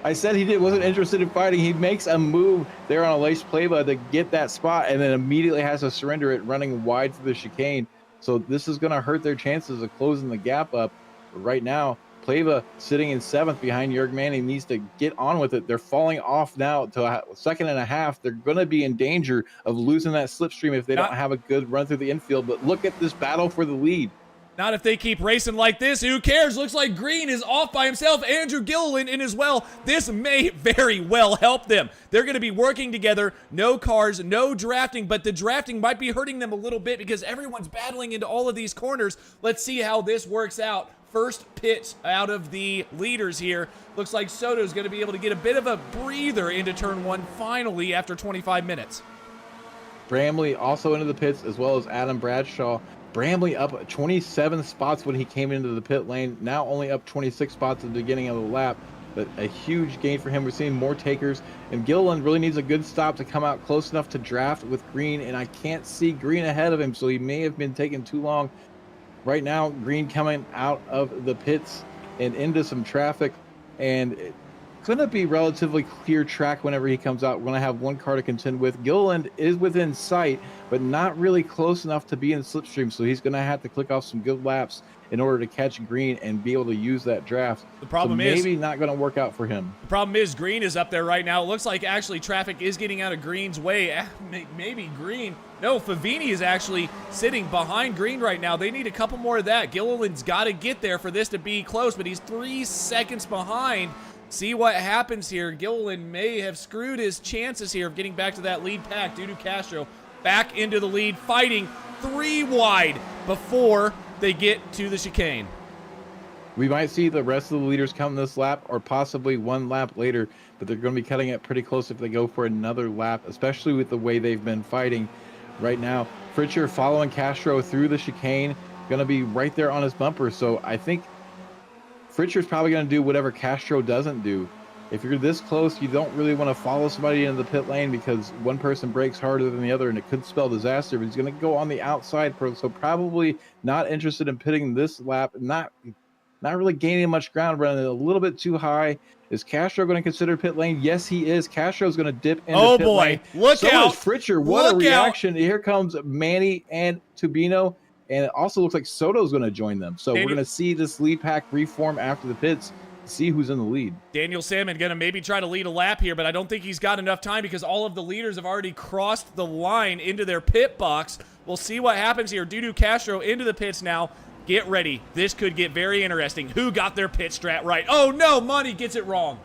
I said, wasn't interested in fighting. He makes a move there on Aleix Pleva to get that spot, and then immediately has to surrender it, running wide through the chicane. So this is going to hurt their chances of closing the gap up. But right now, Pleva sitting in 7th behind Jörg Manning needs to get on with it. They're falling off now to a 2.5 seconds. They're going to be in danger of losing that slipstream if they don't have a good run through the infield. But look at this battle for the lead. Not if they keep racing like this. Who cares? Looks like Green is off by himself. Andrew Gilliland in as well. This may very well help them. They're going to be working together. No cars, no drafting, but the drafting might be hurting them a little bit because everyone's battling into all of these corners. Let's see how this works out. First pit out of the leaders here. Looks like Soto's going to be able to get a bit of a breather into turn 1 finally after 25 minutes. Bramley also into the pits, as well as Adam Bradshaw. Bramley up 27 spots when he came into the pit lane, now only up 26 spots at the beginning of the lap, but a huge gain for him. We're seeing more takers, and Gilliland really needs a good stop to come out close enough to draft with Green, and I can't see Green ahead of him, so he may have been taking too long. Right now, Green coming out of the pits and into some traffic, and going to be relatively clear track whenever he comes out. We're going to have one car to contend with. Gilliland is within sight, but not really close enough to be in slipstream, so he's going to have to click off some good laps in order to catch Green and be able to use that draft. The problem is maybe not going to work out for him. The problem is Green is up there right now. It looks like actually traffic is getting out of Green's way. Maybe Green. No, Favini is actually sitting behind Green right now. They need a couple more of that. Gilliland's got to get there for this to be close, but he's 3 seconds behind. See what happens here. Gilliland may have screwed his chances here of getting back to that lead pack. Dudu Castro back into the lead, fighting 3 wide before they get to the chicane. We might see the rest of the leaders come this lap or possibly one lap later, but they're going to be cutting it pretty close if they go for another lap, especially with the way they've been fighting right now. Fritcher following Castro through the chicane, going to be right there on his bumper. So I think Fritcher's probably going to do whatever Castro doesn't do. If you're this close, you don't really want to follow somebody into the pit lane because one person brakes harder than the other and it could spell disaster. But he's going to go on the outside, so probably not interested in pitting this lap. Not really gaining much ground, running a little bit too high. Is Castro going to consider pit lane? Yes, he is. Castro's going to dip into pit lane. Look out. So is Fritcher. What a reaction. Here comes Manny and Tubino. And it also looks like Soto's going to join them. So we're going to see this lead pack reform after the pits. See who's in the lead. Daniel Salmon going to maybe try to lead a lap here, but I don't think he's got enough time because all of the leaders have already crossed the line into their pit box. We'll see what happens here. Dudu Castro into the pits now. Get ready. This could get very interesting. Who got their pit strat right? Oh, no. Monty gets it wrong.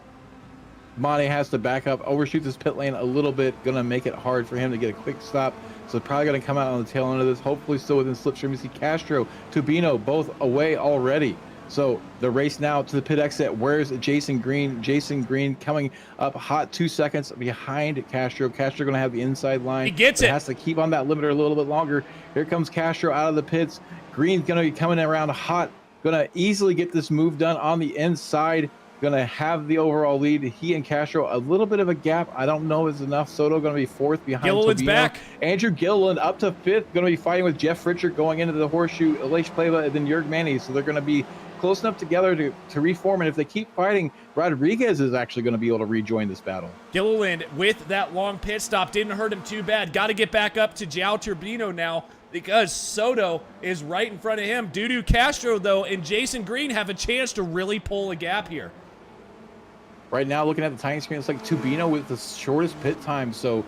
Monty has to back up, overshoot this pit lane a little bit. Going to make it hard for him to get a quick stop. So probably going to come out on the tail end of this. Hopefully still within slipstream. You see Castro, Tubino, both away already. So the race now to the pit exit. Where's Jason Green? Jason Green coming up hot 2 seconds behind Castro. Castro going to have the inside line. He gets it. Has to keep on that limiter a little bit longer. Here comes Castro out of the pits. Green's going to be coming around hot. Going to easily get this move done on the inside. Going to have the overall lead. He and Castro, a little bit of a gap. I don't know if it's enough. Soto going to be 4th behind Gilliland's Tobino. back. Andrew Gilliland up to 5th. Going to be fighting with Jeff Fritcher going into the horseshoe. Aleix Pleva and then Jörg Manny. So they're going to be close enough together to reform. And if they keep fighting, Rodriguez is actually going to be able to rejoin this battle. Gilliland with that long pit stop didn't hurt him too bad. Got to get back up to João Turbino now because Soto is right in front of him. Dudu Castro, though, and Jason Green have a chance to really pull a gap here. Right now, looking at the timing screen, it's like Tubino with the shortest pit time. So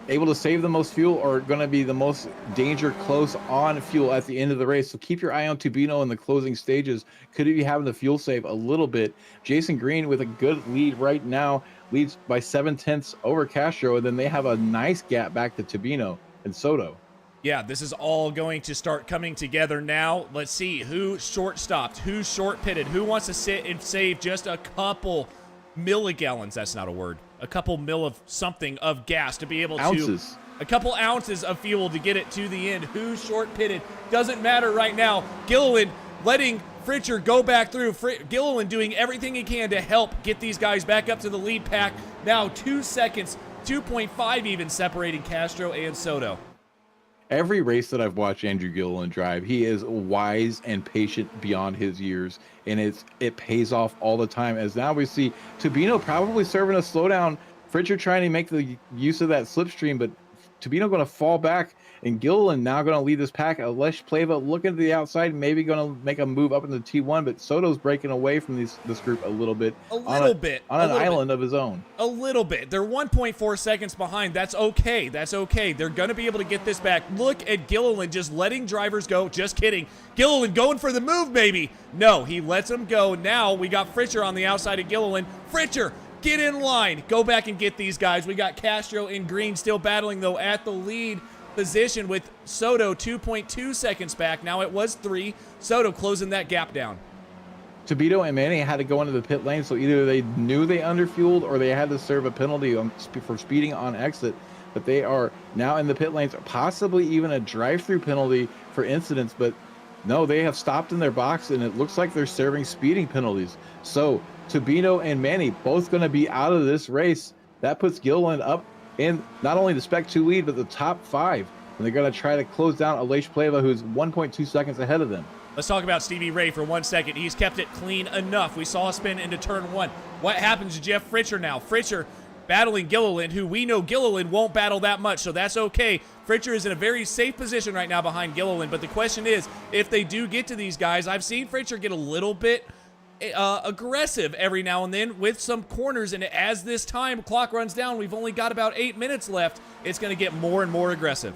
able to save the most fuel or going to be the most danger close on fuel at the end of the race. So keep your eye on Tubino in the closing stages. Could he be having the fuel save a little bit? Jason Green with a good lead right now, leads by 7/10 over Castro. And then they have a nice gap back to Tubino and Soto. Yeah, this is all going to start coming together now. Let's see who short stopped, who short pitted, who wants to sit and save just a couple milligallons. That's not a word. A couple mil of something of gas to be able to a couple ounces of fuel to get it to the end. Who short pitted doesn't matter right now. Gilliland letting Fritcher go back through. Gilliland doing everything he can to help get these guys back up to the lead pack. Now 2 seconds, 2.5 even separating Castro and Soto. Every race that I've watched Andrew Gilliland drive, he is wise and patient beyond his years, and it pays off all the time. As now we see Tubino probably serving a slowdown. Fritcher trying to make the use of that slipstream, but Tubino going to fall back, and Gilliland now going to lead this pack. Aleix Pleva looking to the outside, maybe going to make a move up into T1, but Soto's breaking away from this group a little bit. On an island of his own. A little bit. They're 1.4 seconds behind. That's okay. That's okay. They're going to be able to get this back. Look at Gilliland just letting drivers go. Just kidding. Gilliland going for the move, baby. No, he lets them go. Now we got Fritcher on the outside of Gilliland. Fritcher, get in line. Go back and get these guys. We got Castro and Green still battling, though, at the lead position with Soto 2.2 seconds back. Now it was 3. Soto closing that gap down. Tubino and Manny had to go into the pit lane, so either they knew they underfueled or they had to serve a penalty for speeding on exit. But they are now in the pit lanes, possibly even a drive-through penalty for incidents. But no, they have stopped in their box, and it looks like they're serving speeding penalties. So Tubino and Manny both going to be out of this race. That puts Gilliland up in not only the Spec 2 lead, but the top 5. And they're going to try to close down Aleix Pleva, who's 1.2 seconds ahead of them. Let's talk about Stevie Ray for 1 second. He's kept it clean enough. We saw a spin into turn 1. What happens to Jeff Fritcher now? Fritcher battling Gilliland, who we know Gilliland won't battle that much, so that's okay. Fritcher is in a very safe position right now behind Gilliland, but the question is, if they do get to these guys, I've seen Fritcher get a little bit aggressive every now and then with some corners, and as this time clock runs down, we've only got about 8 minutes left, it's going to get more and more aggressive.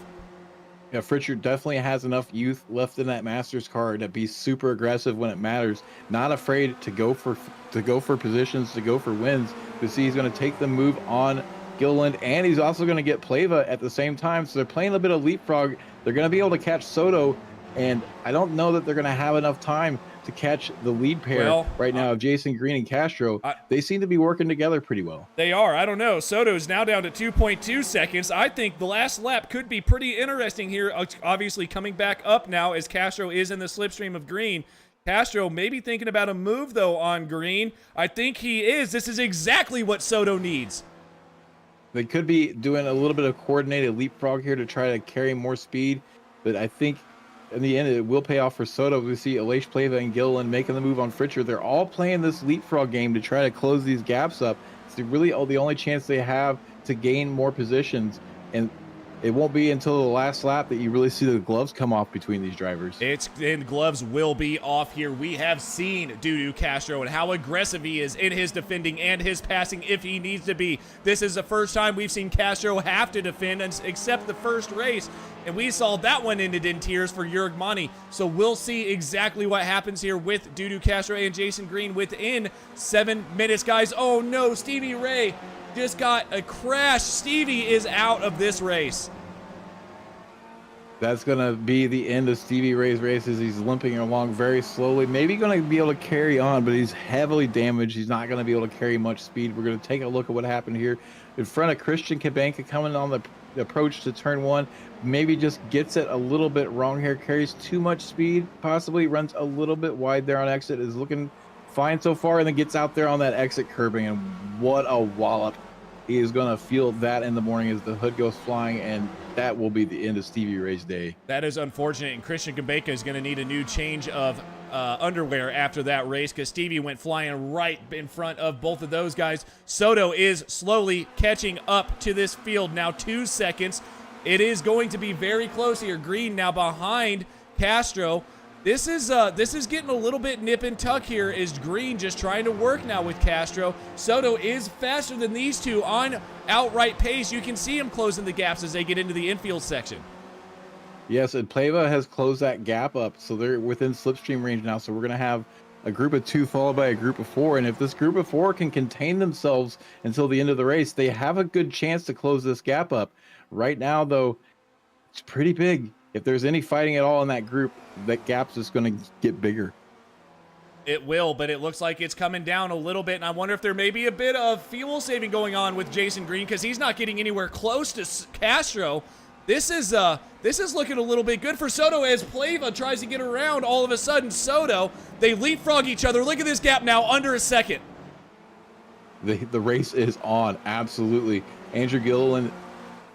Yeah, Fritcher definitely has enough youth left in that Masters car to be super aggressive when it matters. Not afraid to go for positions, to go for wins. To see he's going to take the move on Gilliland, and he's also going to get Pleva at the same time. So they're playing a bit of leapfrog. They're going to be able to catch Soto, and I don't know that they're going to have enough time to catch the lead pair right now of Jason Green and Castro. They seem to be working together pretty well. They are. I don't know. Soto's now down to 2.2 seconds. I think the last lap could be pretty interesting here. Obviously coming back up now as Castro is in the slipstream of Green. Castro maybe thinking about a move, though, on Green. I think he is. This is exactly what Soto needs. They could be doing a little bit of coordinated leapfrog here to try to carry more speed, but I think in the end, it will pay off for Soto. We see Aleix Pleva and Gilliland making the move on Fritcher. They're all playing this leapfrog game to try to close these gaps up. It's really the only chance they have to gain more positions. And it won't be until the last lap that you really see the gloves come off between these drivers. And gloves will be off here. We have seen Dudu Castro and how aggressive he is in his defending and his passing if he needs to be. This is the first time we've seen Castro have to defend except the first race. And we saw that one ended in tears for Jurg Mani. So we'll see exactly what happens here with Dudu Castro and Jason Green within 7 minutes, guys. Oh no, Stevie Ray just got a crash. Stevie is out of this race. That's going to be the end of Stevie Ray's races. He's limping along very slowly. Maybe going to be able to carry on, but he's heavily damaged. He's not going to be able to carry much speed. We're going to take a look at what happened here. In front of Christian Kabanka coming on the approach to turn 1. Maybe just gets it a little bit wrong here. Carries too much speed. Possibly runs a little bit wide there on exit. Is looking fine so far, and then gets out there on that exit curbing, and what a wallop. He is going to feel that in the morning as the hood goes flying, and that will be the end of Stevie Ray's day. That is unfortunate, and Christian Kabanka is going to need a new change of underwear after that race because Stevie went flying right in front of both of those guys. Soto is slowly catching up to this field now, 2 seconds. It is going to be very close here. Green now behind Castro. This is getting a little bit nip and tuck here. Is Green just trying to work now with Castro? Soto is faster than these two on outright pace. You can see him closing the gaps as they get into the infield section. Yes, and Pleva has closed that gap up, so they're within slipstream range now. So we're going to have a group of 2 followed by a group of 4. And if this group of 4 can contain themselves until the end of the race, they have a good chance to close this gap up. Right now, though, it's pretty big. If there's any fighting at all in that group, that gap's just going to get bigger. It will, but it looks like it's coming down a little bit, and I wonder if there may be a bit of fuel saving going on with Jason Green because he's not getting anywhere close to Castro. This is looking a little bit good for Soto as Pleva tries to get around. All of a sudden, Soto, they leapfrog each other. Look at this gap now, under a second. The race is on, absolutely. Andrew Gilliland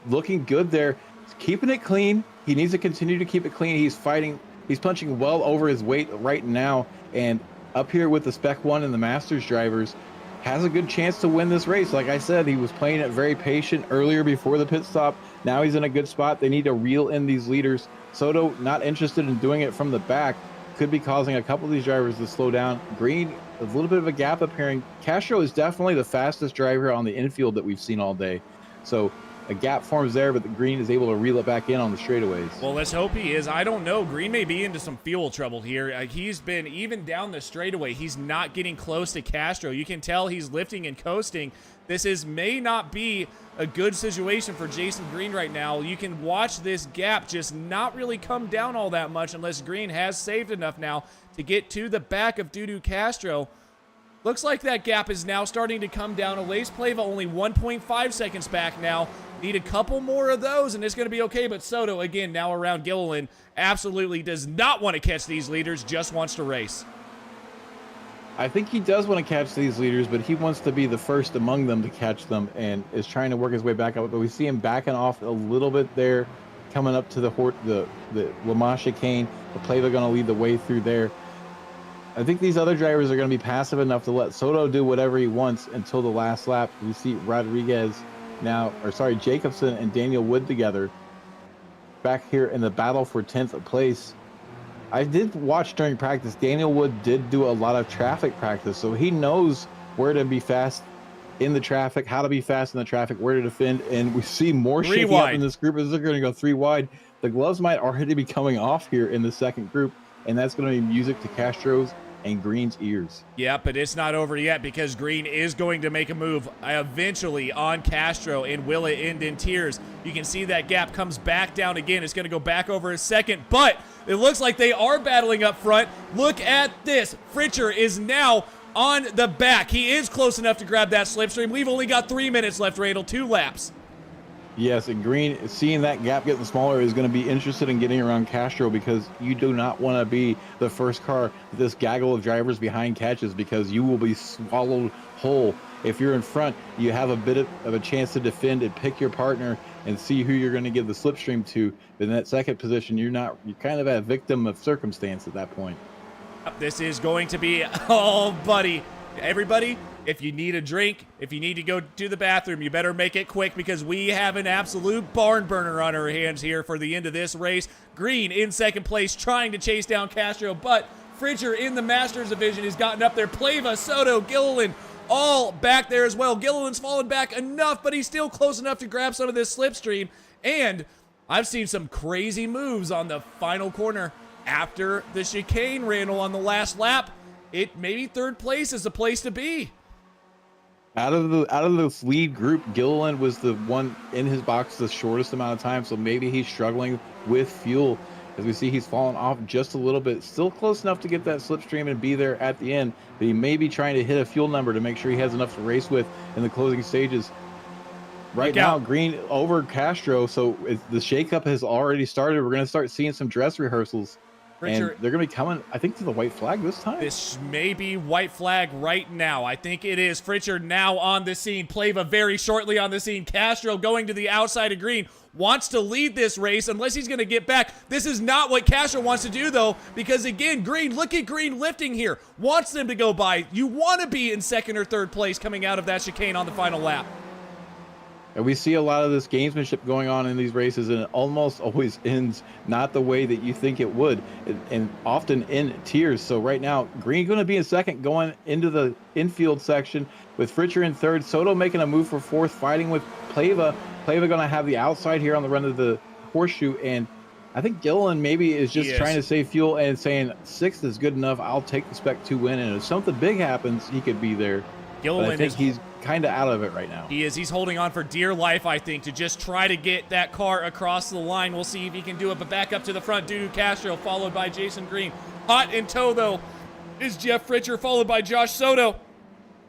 looking good there, keeping it clean. He needs to continue to keep it clean. He's fighting. He's punching well over his weight right now. And up here with the Spec 1 and the Masters drivers, has a good chance to win this race. Like I said, he was playing it very patient earlier before the pit stop. Now he's in a good spot. They need to reel in these leaders. Soto not interested in doing it from the back. Could be causing a couple of these drivers to slow down. Green, a little bit of a gap appearing. Castro is definitely the fastest driver on the infield that we've seen all day. So a gap forms there, but the Green is able to reel it back in on the straightaways. Well, let's hope he is. I don't know. Green may be into some fuel trouble here. He's been, even down the straightaway, he's not getting close to Castro. You can tell he's lifting and coasting. This may not be a good situation for Jason Green right now. You can watch this gap just not really come down all that much unless Green has saved enough now to get to the back of Dudu Castro. Looks like that gap is now starting to come down. Aleix Pleva only 1.5 seconds back now. Need a couple more of those, and it's going to be okay. But Soto, again, now around Gilliland, absolutely does not want to catch these leaders, just wants to race. I think he does want to catch these leaders, but he wants to be the first among them to catch them and is trying to work his way back up. But we see him backing off a little bit there, coming up to the Le Mans chicane. Plava going to lead the way through there. I think these other drivers are going to be passive enough to let Soto do whatever he wants until the last lap. We see Jacobson and Daniel Wood together back here in the battle for 10th place. I did watch during practice. Daniel Wood did do a lot of traffic practice, so he knows where to be fast in the traffic, how to be fast in the traffic, where to defend, and we see more shaking up in this group as they're going to go 3 wide. The gloves might already be coming off here in the second group, and that's going to be music to Castro's and Green's ears. Yeah, but it's not over yet because Green is going to make a move eventually on Castro, and will it end in tears? You can see that gap comes back down again. It's going to go back over a second, but it looks like they are battling up front. Look at this. Fritcher is now on the back. He is close enough to grab that slipstream. We've only got 3 minutes left, Randall, 2 laps. Yes, and Green, seeing that gap getting smaller, is going to be interested in getting around Castro, because you do not want to be the first car that this gaggle of drivers behind catches, because you will be swallowed whole. If you're in front, you have a bit of a chance to defend and pick your partner and see who you're going to give the slipstream to. But in that second position, you're kind of a victim of circumstance at that point. This is going to be, oh, buddy. Everybody, if you need a drink, if you need to go to the bathroom, you better make it quick, because we have an absolute barn burner on our hands here for the end of this race. Green in second place, trying to chase down Castro, but Fritcher in the Masters division has gotten up there. Plava, Soto, Gilliland, all back there as well. Gilliland's fallen back enough, but he's still close enough to grab some of this slipstream. And I've seen some crazy moves on the final corner after the chicane, Randall, on the last lap. Maybe third place is the place to be. Out of this lead group, Gilliland was the one in his box the shortest amount of time, so maybe he's struggling with fuel. As we see, he's fallen off just a little bit. Still close enough to get that slipstream and be there at the end, but he may be trying to hit a fuel number to make sure he has enough to race with in the closing stages. Right now, Green over Castro, so the shakeup has already started. We're going to start seeing some dress rehearsals. Richard, and they're going to be coming, I think, to the white flag this time. This may be white flag right now. I think it is. Fritcher now on the scene. Plava very shortly on the scene. Castro going to the outside of Green. Wants to lead this race unless he's going to get back. This is not what Castro wants to do, though, because, again, Green, look at Green lifting here. Wants them to go by. You want to be in second or third place coming out of that chicane on the final lap. And we see a lot of this gamesmanship going on in these races, and it almost always ends not the way that you think it would, and often in tears. So right now, Green going to be in second, going into the infield section with Fritcher in third. Soto making a move for fourth, fighting with Plava. Plava going to have the outside here on the run of the horseshoe, and I think Gilliland maybe is just trying to save fuel and saying sixth is good enough. I'll take the Spec 2 win, and if something big happens, he could be there. But I think he's kind of out of it right now. He is. He's holding on for dear life, I think, to just try to get that car across the line. We'll see if he can do it, but back up to the front, Dudu Castro, followed by Jason Green. Hot in tow, though, is Jeff Fritcher, followed by Josh Soto.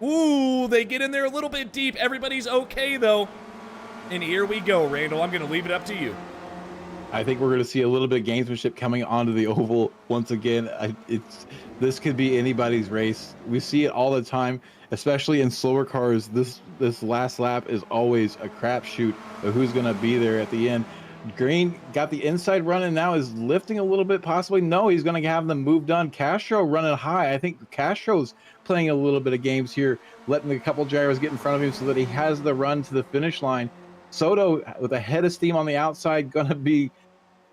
Ooh, they get in there a little bit deep. Everybody's okay, though. And here we go, Randall. I'm going to leave it up to you. I think we're going to see a little bit of gamesmanship coming onto the oval once again. This could be anybody's race. We see it all the time, especially in slower cars. This last lap is always a crapshoot of who's going to be there at the end. Green got the inside run and now is lifting a little bit, possibly. No, he's going to have them move done. Castro running high. I think Castro's playing a little bit of games here, letting a couple drivers get in front of him so that he has the run to the finish line. Soto with a head of steam on the outside, going to be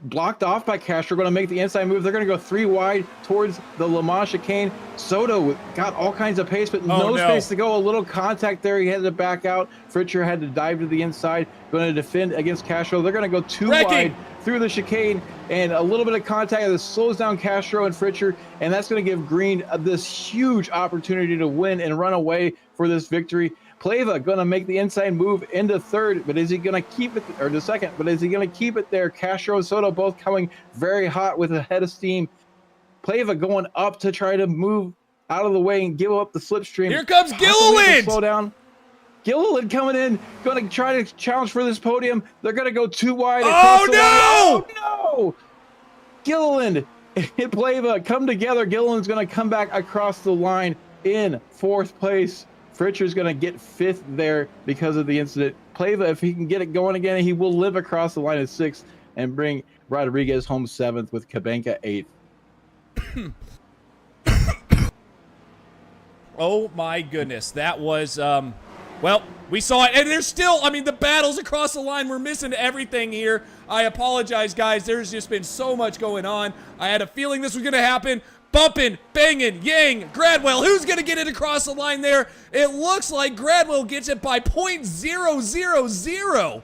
blocked off by Castro, going to make the inside move. They're going to go 3 wide towards the Le Mans chicane. Soto got all kinds of pace, but no space to go. A little contact there. He had to back out. Fritcher had to dive to the inside, going to defend against Castro. They're going to go 2 wide through the chicane, and a little bit of contact that slows down Castro and Fritcher, and that's going to give Green this huge opportunity to win and run away for this victory. Plava going to make the inside move into third, but is he going to keep it, or the second, but is he going to keep it there? Castro and Soto both coming very hot with a head of steam. Plava going up to try to move out of the way and give up the slipstream. Here comes Gilliland! Slow down. Gilliland coming in, going to try to challenge for this podium. They're going to go 2 wide. Oh, no! Oh, no! Gilliland and Plava come together. Gilliland's going to come back across the line in 4th place. Fritcher's going to get 5th there because of the incident. Plava, if he can get it going again, he will live across the line at 6th and bring Rodriguez home 7th with Cabanca 8th. Oh my goodness, that was well, we saw it, and there's still, I mean, the battles across the line. We're missing everything here. I apologize, guys. There's just been so much going on. I had a feeling this was going to happen. Bumping, banging, yang, Gradwell. Who's going to get it across the line there? It looks like Gradwell gets it by .000.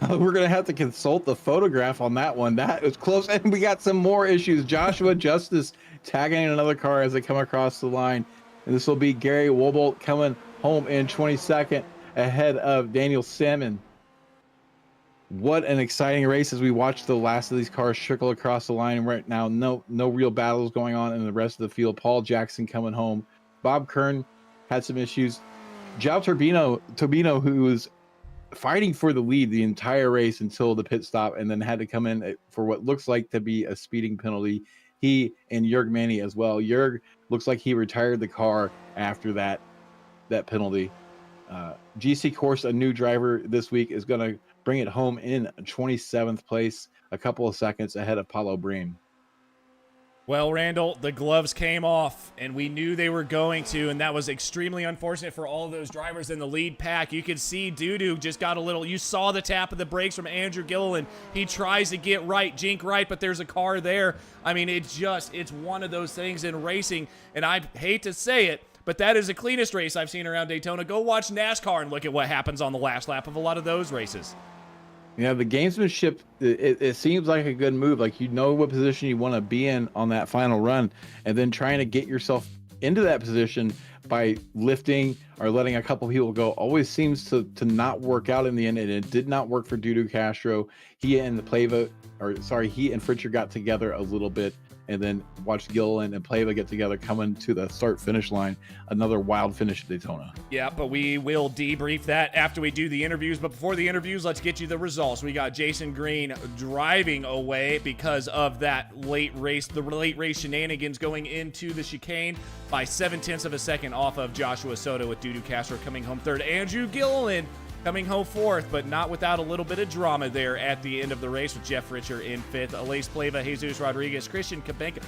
We're going to have to consult the photograph on that one. That was close, and we got some more issues. Joshua Justice tagging another car as they come across the line. And this will be Gary Wobolt coming home in 22nd ahead of Daniel Salmon. What an exciting race as we watch the last of these cars trickle across the line. Right now, no real battles going on in the rest of the field. Paul Jackson coming home. Bob Kern had some issues. João Turbino, who was fighting for the lead the entire race until the pit stop, and then had to come in for what looks like to be a speeding penalty. He and Jörg Manny as well. Jörg looks like he retired the car after that penalty. GC Course, a new driver this week, is going to bring it home in 27th place, a couple of seconds ahead of Paulo Bream. Well, Randall, the gloves came off, and we knew they were going to, and that was extremely unfortunate for all of those drivers in the lead pack. You could see Dudu just got a little, you saw the tap of the brakes from Andrew Gilliland. He tries to get right, jink right, but there's a car there. I mean, it's one of those things in racing, and I hate to say it, but that is the cleanest race I've seen around Daytona. Go watch NASCAR and look at what happens on the last lap of a lot of those races. Yeah, the gamesmanship, it seems like a good move. Like, you know what position you want to be in on that final run, and then trying to get yourself into that position by lifting or letting a couple people go always seems to not work out in the end, and it did not work for Dudu Castro. He and Fritcher got together a little bit, and then watched Gilliland and Pleva get together coming to the start-finish line. Another wild finish at Daytona. Yeah, but we will debrief that after we do the interviews. But before the interviews, let's get you the results. We got Jason Green driving away because of that late race shenanigans going into the chicane by 0.7 of a second off of Joshua Soto, with Dudu Castro coming home third. Andrew Gilliland coming home fourth, but not without a little bit of drama there at the end of the race, with Jeff Richer in fifth. Alace Pleva, Jesus Rodriguez, Christian Cabenca.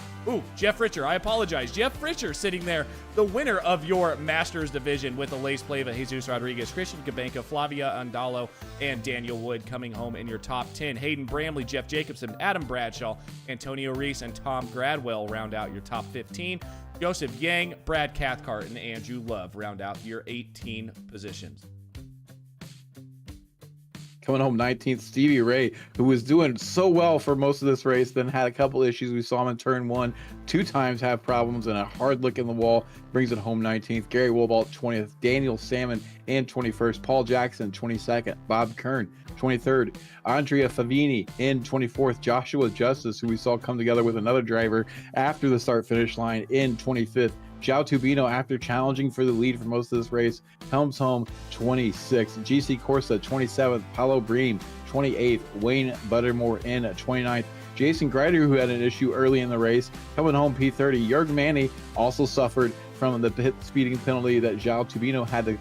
Jeff Richer, I apologize. Jeff Richer sitting there, the winner of your Masters division, with Alace Pleva, Jesus Rodriguez, Christian Cabenca, Flavia Andalo, and Daniel Wood coming home in your top 10. Hayden Bramley, Jeff Jacobson, Adam Bradshaw, Antonio Reese, and Tom Gradwell round out your top 15. Joseph Yang, Brad Cathcart, and Andrew Love round out your 18 positions. Coming home 19th, Stevie Ray, who was doing so well for most of this race, then had a couple issues. We saw him in turn one 2 times have problems, and a hard look in the wall brings it home 19th. Gary Wobolt 20th, Daniel Salmon in 21st, Paul Jackson 22nd, Bob Kern 23rd, Andrea Favini in 24th, Joshua Justice, who we saw come together with another driver after the start-finish line, in 25th. João Turbino, after challenging for the lead for most of this race, comes home 26th. GC Corsa 27th, Paulo Bream 28th, Wayne Buttermore in 29th. Jason Greider, who had an issue early in the race, coming home P30. Jörg Manny also suffered from the pit speeding penalty that João Turbino had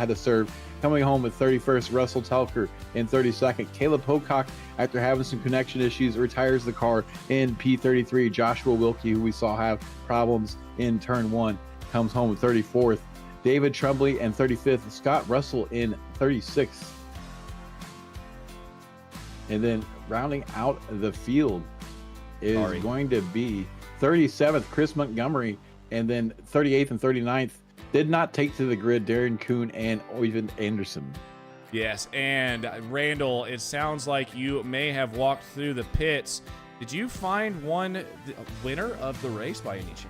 to serve. Coming home with 31st, Russell Telker in 32nd. Caleb Pocock, after having some connection issues, retires the car in P33. Joshua Wilkie, who we saw have problems in turn one, comes home with 34th. David Tremblay in 35th. Scott Russell in 36th. And then rounding out the field is going to be 37th, Chris Montgomery, and then 38th and 39th. Did not take to the grid Darren Kuhn and Oyvind Anderson. Yes, and Randall, it sounds like you may have walked through the pits. Did you find one winner of the race by any chance?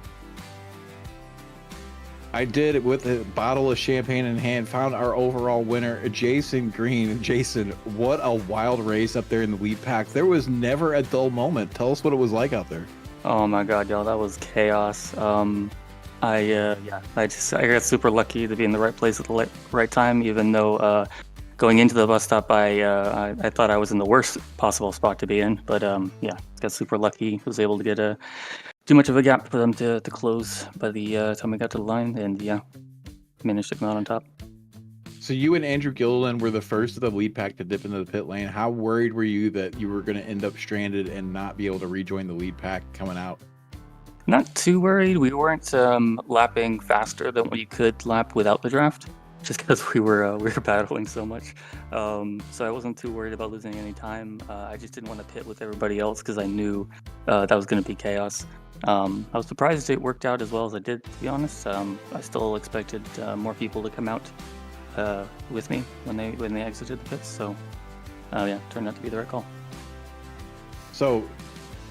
I did, with a bottle of champagne in hand, found our overall winner, Jason Green. Jason, what a wild race up there in the lead pack. There was never a dull moment. Tell us what it was like out there. Oh my God, y'all, that was chaos. I got super lucky to be in the right place at the right time, even though going into the bus stop, I thought I was in the worst possible spot to be in. But got super lucky. Was able to get too much of a gap for them to close by the time we got to the line, and managed to come out on top. So you and Andrew Gilliland were the first of the lead pack to dip into the pit lane. How worried were you that you were going to end up stranded and not be able to rejoin the lead pack coming out? Not too worried. We weren't lapping faster than we could lap without the draft, just because we were battling so much. So I wasn't too worried about losing any time. I just didn't want to pit with everybody else because I knew that was going to be chaos. I was surprised it worked out as well as I did, to be honest. I still expected more people to come out with me when they exited the pits. So yeah, turned out to be the right call. So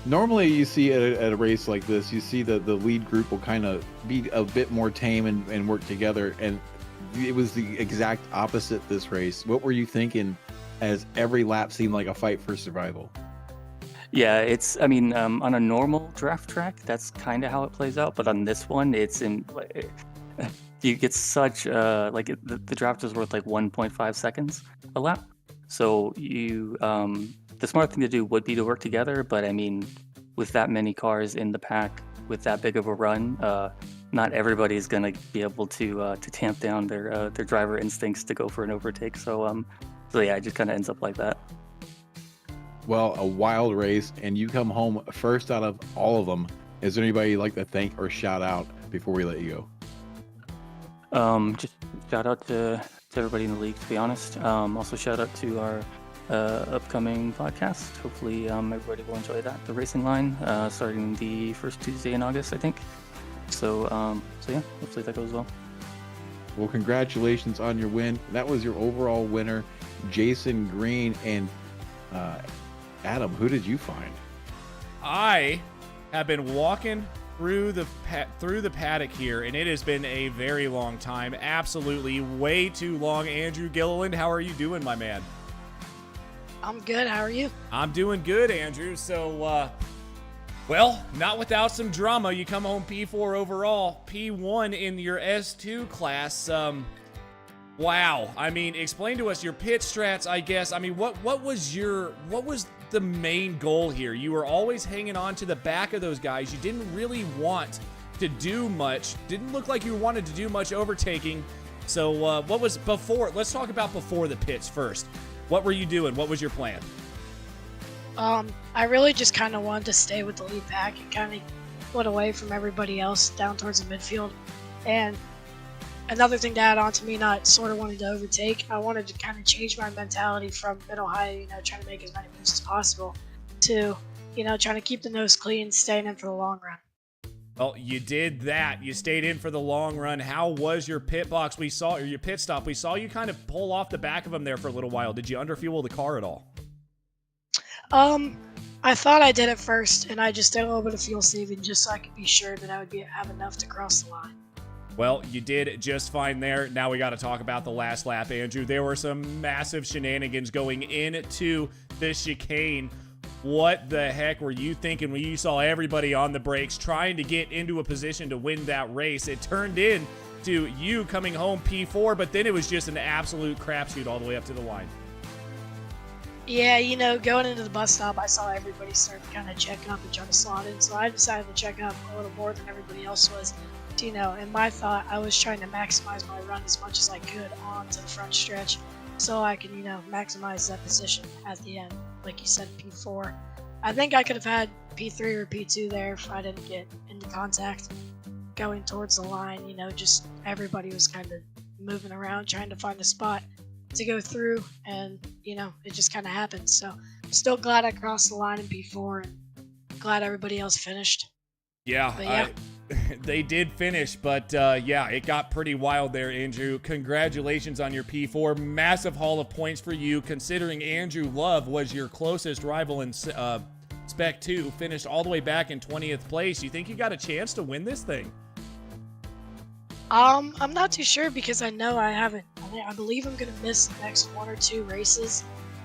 normally you see at a race like this, you see the lead group will kind of be a bit more tame and work together. And it was the exact opposite this race. What were you thinking as every lap seemed like a fight for survival? Yeah, I mean, on a normal draft track, that's kind of how it plays out. But on this one, you get such, the draft is worth like 1.5 seconds a lap. So the smart thing to do would be to work together. But I mean, with that many cars in the pack, with that big of a run, not everybody's going to be able to tamp down their driver instincts to go for an overtake. So yeah, it just kind of ends up like that. Well, a wild race, and you come home first out of all of them. Is there anybody you'd like to thank or shout out before we let you go? Just shout out to everybody in the league, to be honest. Also shout out to our upcoming podcast. Hopefully everybody will enjoy that. The Racing Line, starting the first Tuesday in August, I think. So yeah, hopefully that goes well. Well, congratulations on your win. That was your overall winner, Jason Green. And Adam, who did you find? I have been walking through the paddock here, and it has been a very long time. Absolutely way too long. Andrew Gilliland, how are you doing, my man? I'm good. How are you? I'm doing good, Andrew. So, well, not without some drama. You come home P4 overall, P1 in your S2 class. Wow. I mean, explain to us your pit strats, I guess. I mean, what was the main goal here? You were always hanging on to the back of those guys. You didn't really want to do much. Didn't look like you wanted to do much overtaking. So what was before? Let's talk about before the pits first. What were you doing? What was your plan? I really just kind of wanted to stay with the lead pack and kind of put away from everybody else down towards the midfield. And another thing to add on to me not sort of wanting to overtake, I wanted to kind of change my mentality from middle high, trying to make as many moves as possible, to, trying to keep the nose clean, staying in for the long run. Well, you did that. You stayed in for the long run. How was your pit box? Your pit stop. We saw you kind of pull off the back of them there for a little while. Did you underfuel the car at all? I thought I did at first, and I just did a little bit of fuel saving just so I could be sure that I would have enough to cross the line. Well, you did just fine there. Now we got to talk about the last lap, Andrew. There were some massive shenanigans going into the chicane. What the heck were you thinking when you saw everybody on the brakes trying to get into a position to win that race? It turned into you coming home P4, but then it was just an absolute crapshoot all the way up to the line. Yeah, going into the bus stop, I saw everybody start to kind of check up and try to slot in, so I decided to check up a little more than everybody else was. In my thought, I was trying to maximize my run as much as I could onto the front stretch so I can, maximize that position at the end. Like you said, P4. I think I could have had P3 or P2 there if I didn't get into contact going towards the line. Just everybody was kind of moving around trying to find a spot to go through, and, it just kind of happened. So I'm still glad I crossed the line in P4 and glad everybody else finished. Yeah. They did finish, but yeah, it got pretty wild there, Andrew. Congratulations on your P4. Massive haul of points for you, considering Andrew Love was your closest rival in Spec 2, finished all the way back in 20th place. You think you got a chance to win this thing? I'm not too sure because I know I haven't. I believe I'm going to miss the next 1 or 2 races.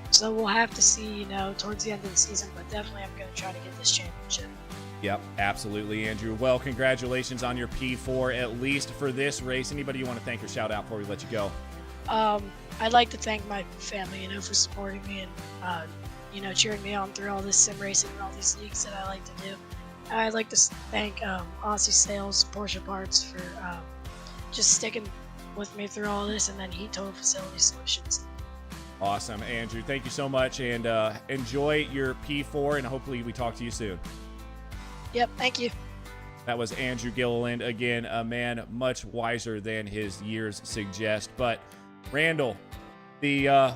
So we'll have to see, towards the end of the season, but definitely I'm going to try to get this championship. Yep, absolutely, Andrew. Well, congratulations on your P4, at least for this race. Anybody you want to thank or shout out before we let you go? I'd like to thank my family, for supporting me and, cheering me on through all this sim racing and all these leagues that I like to do. I'd like to thank Aussie Sales, Porsche Parts for just sticking with me through all this, and then Heat Total Facility Solutions. Awesome, Andrew. Thank you so much, and enjoy your P4, and hopefully we talk to you soon. Yep, thank you. That was Andrew Gilliland. Again, a man much wiser than his years suggest. But Randall, the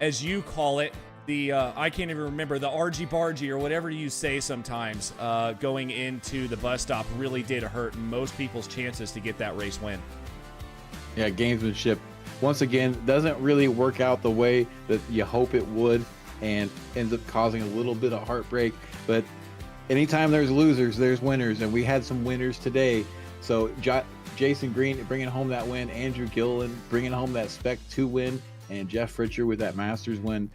as you call it, the I can't even remember, the argy-bargy or whatever you say sometimes, going into the bus stop really did hurt most people's chances to get that race win. Yeah, gamesmanship. Once again, doesn't really work out the way that you hope it would and ends up causing a little bit of heartbreak. But anytime there's losers, there's winners, and we had some winners today. So Jason Green bringing home that win, Andrew Gilliland bringing home that Spec 2 win, and Jeff Fritcher with that Masters win.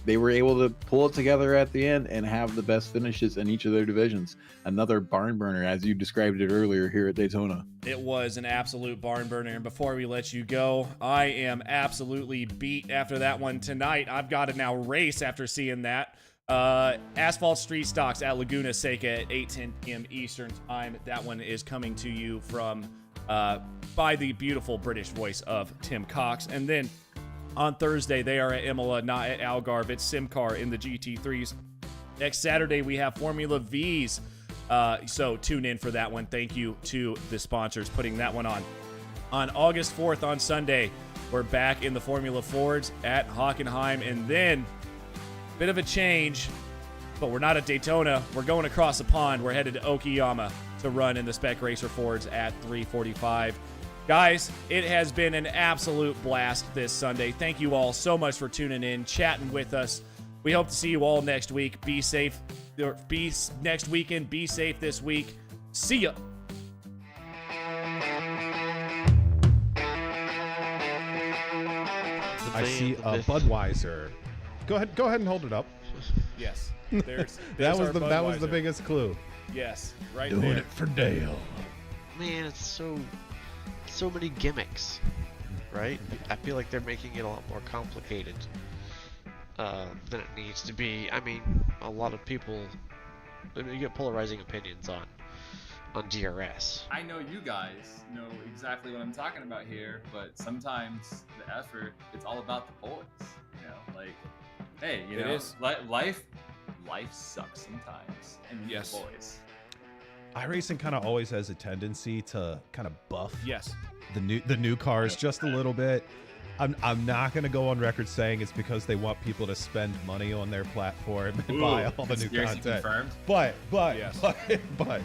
They were able to pull it together at the end and have the best finishes in each of their divisions. Another barn burner, as you described it earlier here at Daytona. It was an absolute barn burner. And before we let you go, I am absolutely beat after that one tonight. I've got to now race after seeing that. Asphalt Street Stocks at Laguna Seca at 8:10 p.m. Eastern Time. That one is coming to you from by the beautiful British voice of Tim Cox. And then on Thursday, they are at Imola, not at Algarve. It's SimCar in the GT3s. Next Saturday, we have Formula Vs. So tune in for that one. Thank you to the sponsors putting that one on. On August 4th, on Sunday, we're back in the Formula Fords at Hockenheim. And then, bit of a change, but we're not at Daytona. We're going across the pond. We're headed to Okayama to run in the Spec Racer Fords at 3:45. Guys, it has been an absolute blast this Sunday. Thank you all so much for tuning in, chatting with us. We hope to see you all next week. Be safe. Be next weekend. Be safe this week. See ya. I see a Budweiser. Go ahead and hold it up. Yes. That was the biggest clue. Yes, right Doing there. it for Dale. Man, it's so many gimmicks, right? I feel like they're making it a lot more complicated than it needs to be. I mean, a lot of people, you get polarizing opinions on DRS. I know you guys know exactly what I'm talking about here, but sometimes the effort, it's all about the boys. You know, like, hey, you know, life sucks sometimes, and you need the boys. iRacing kind of always has a tendency to kind of buff Yes. the new cars just a little bit. I'm not going to go on record saying it's because they want people to spend money on their platform and buy all the new content. Confirmed. But Yes. but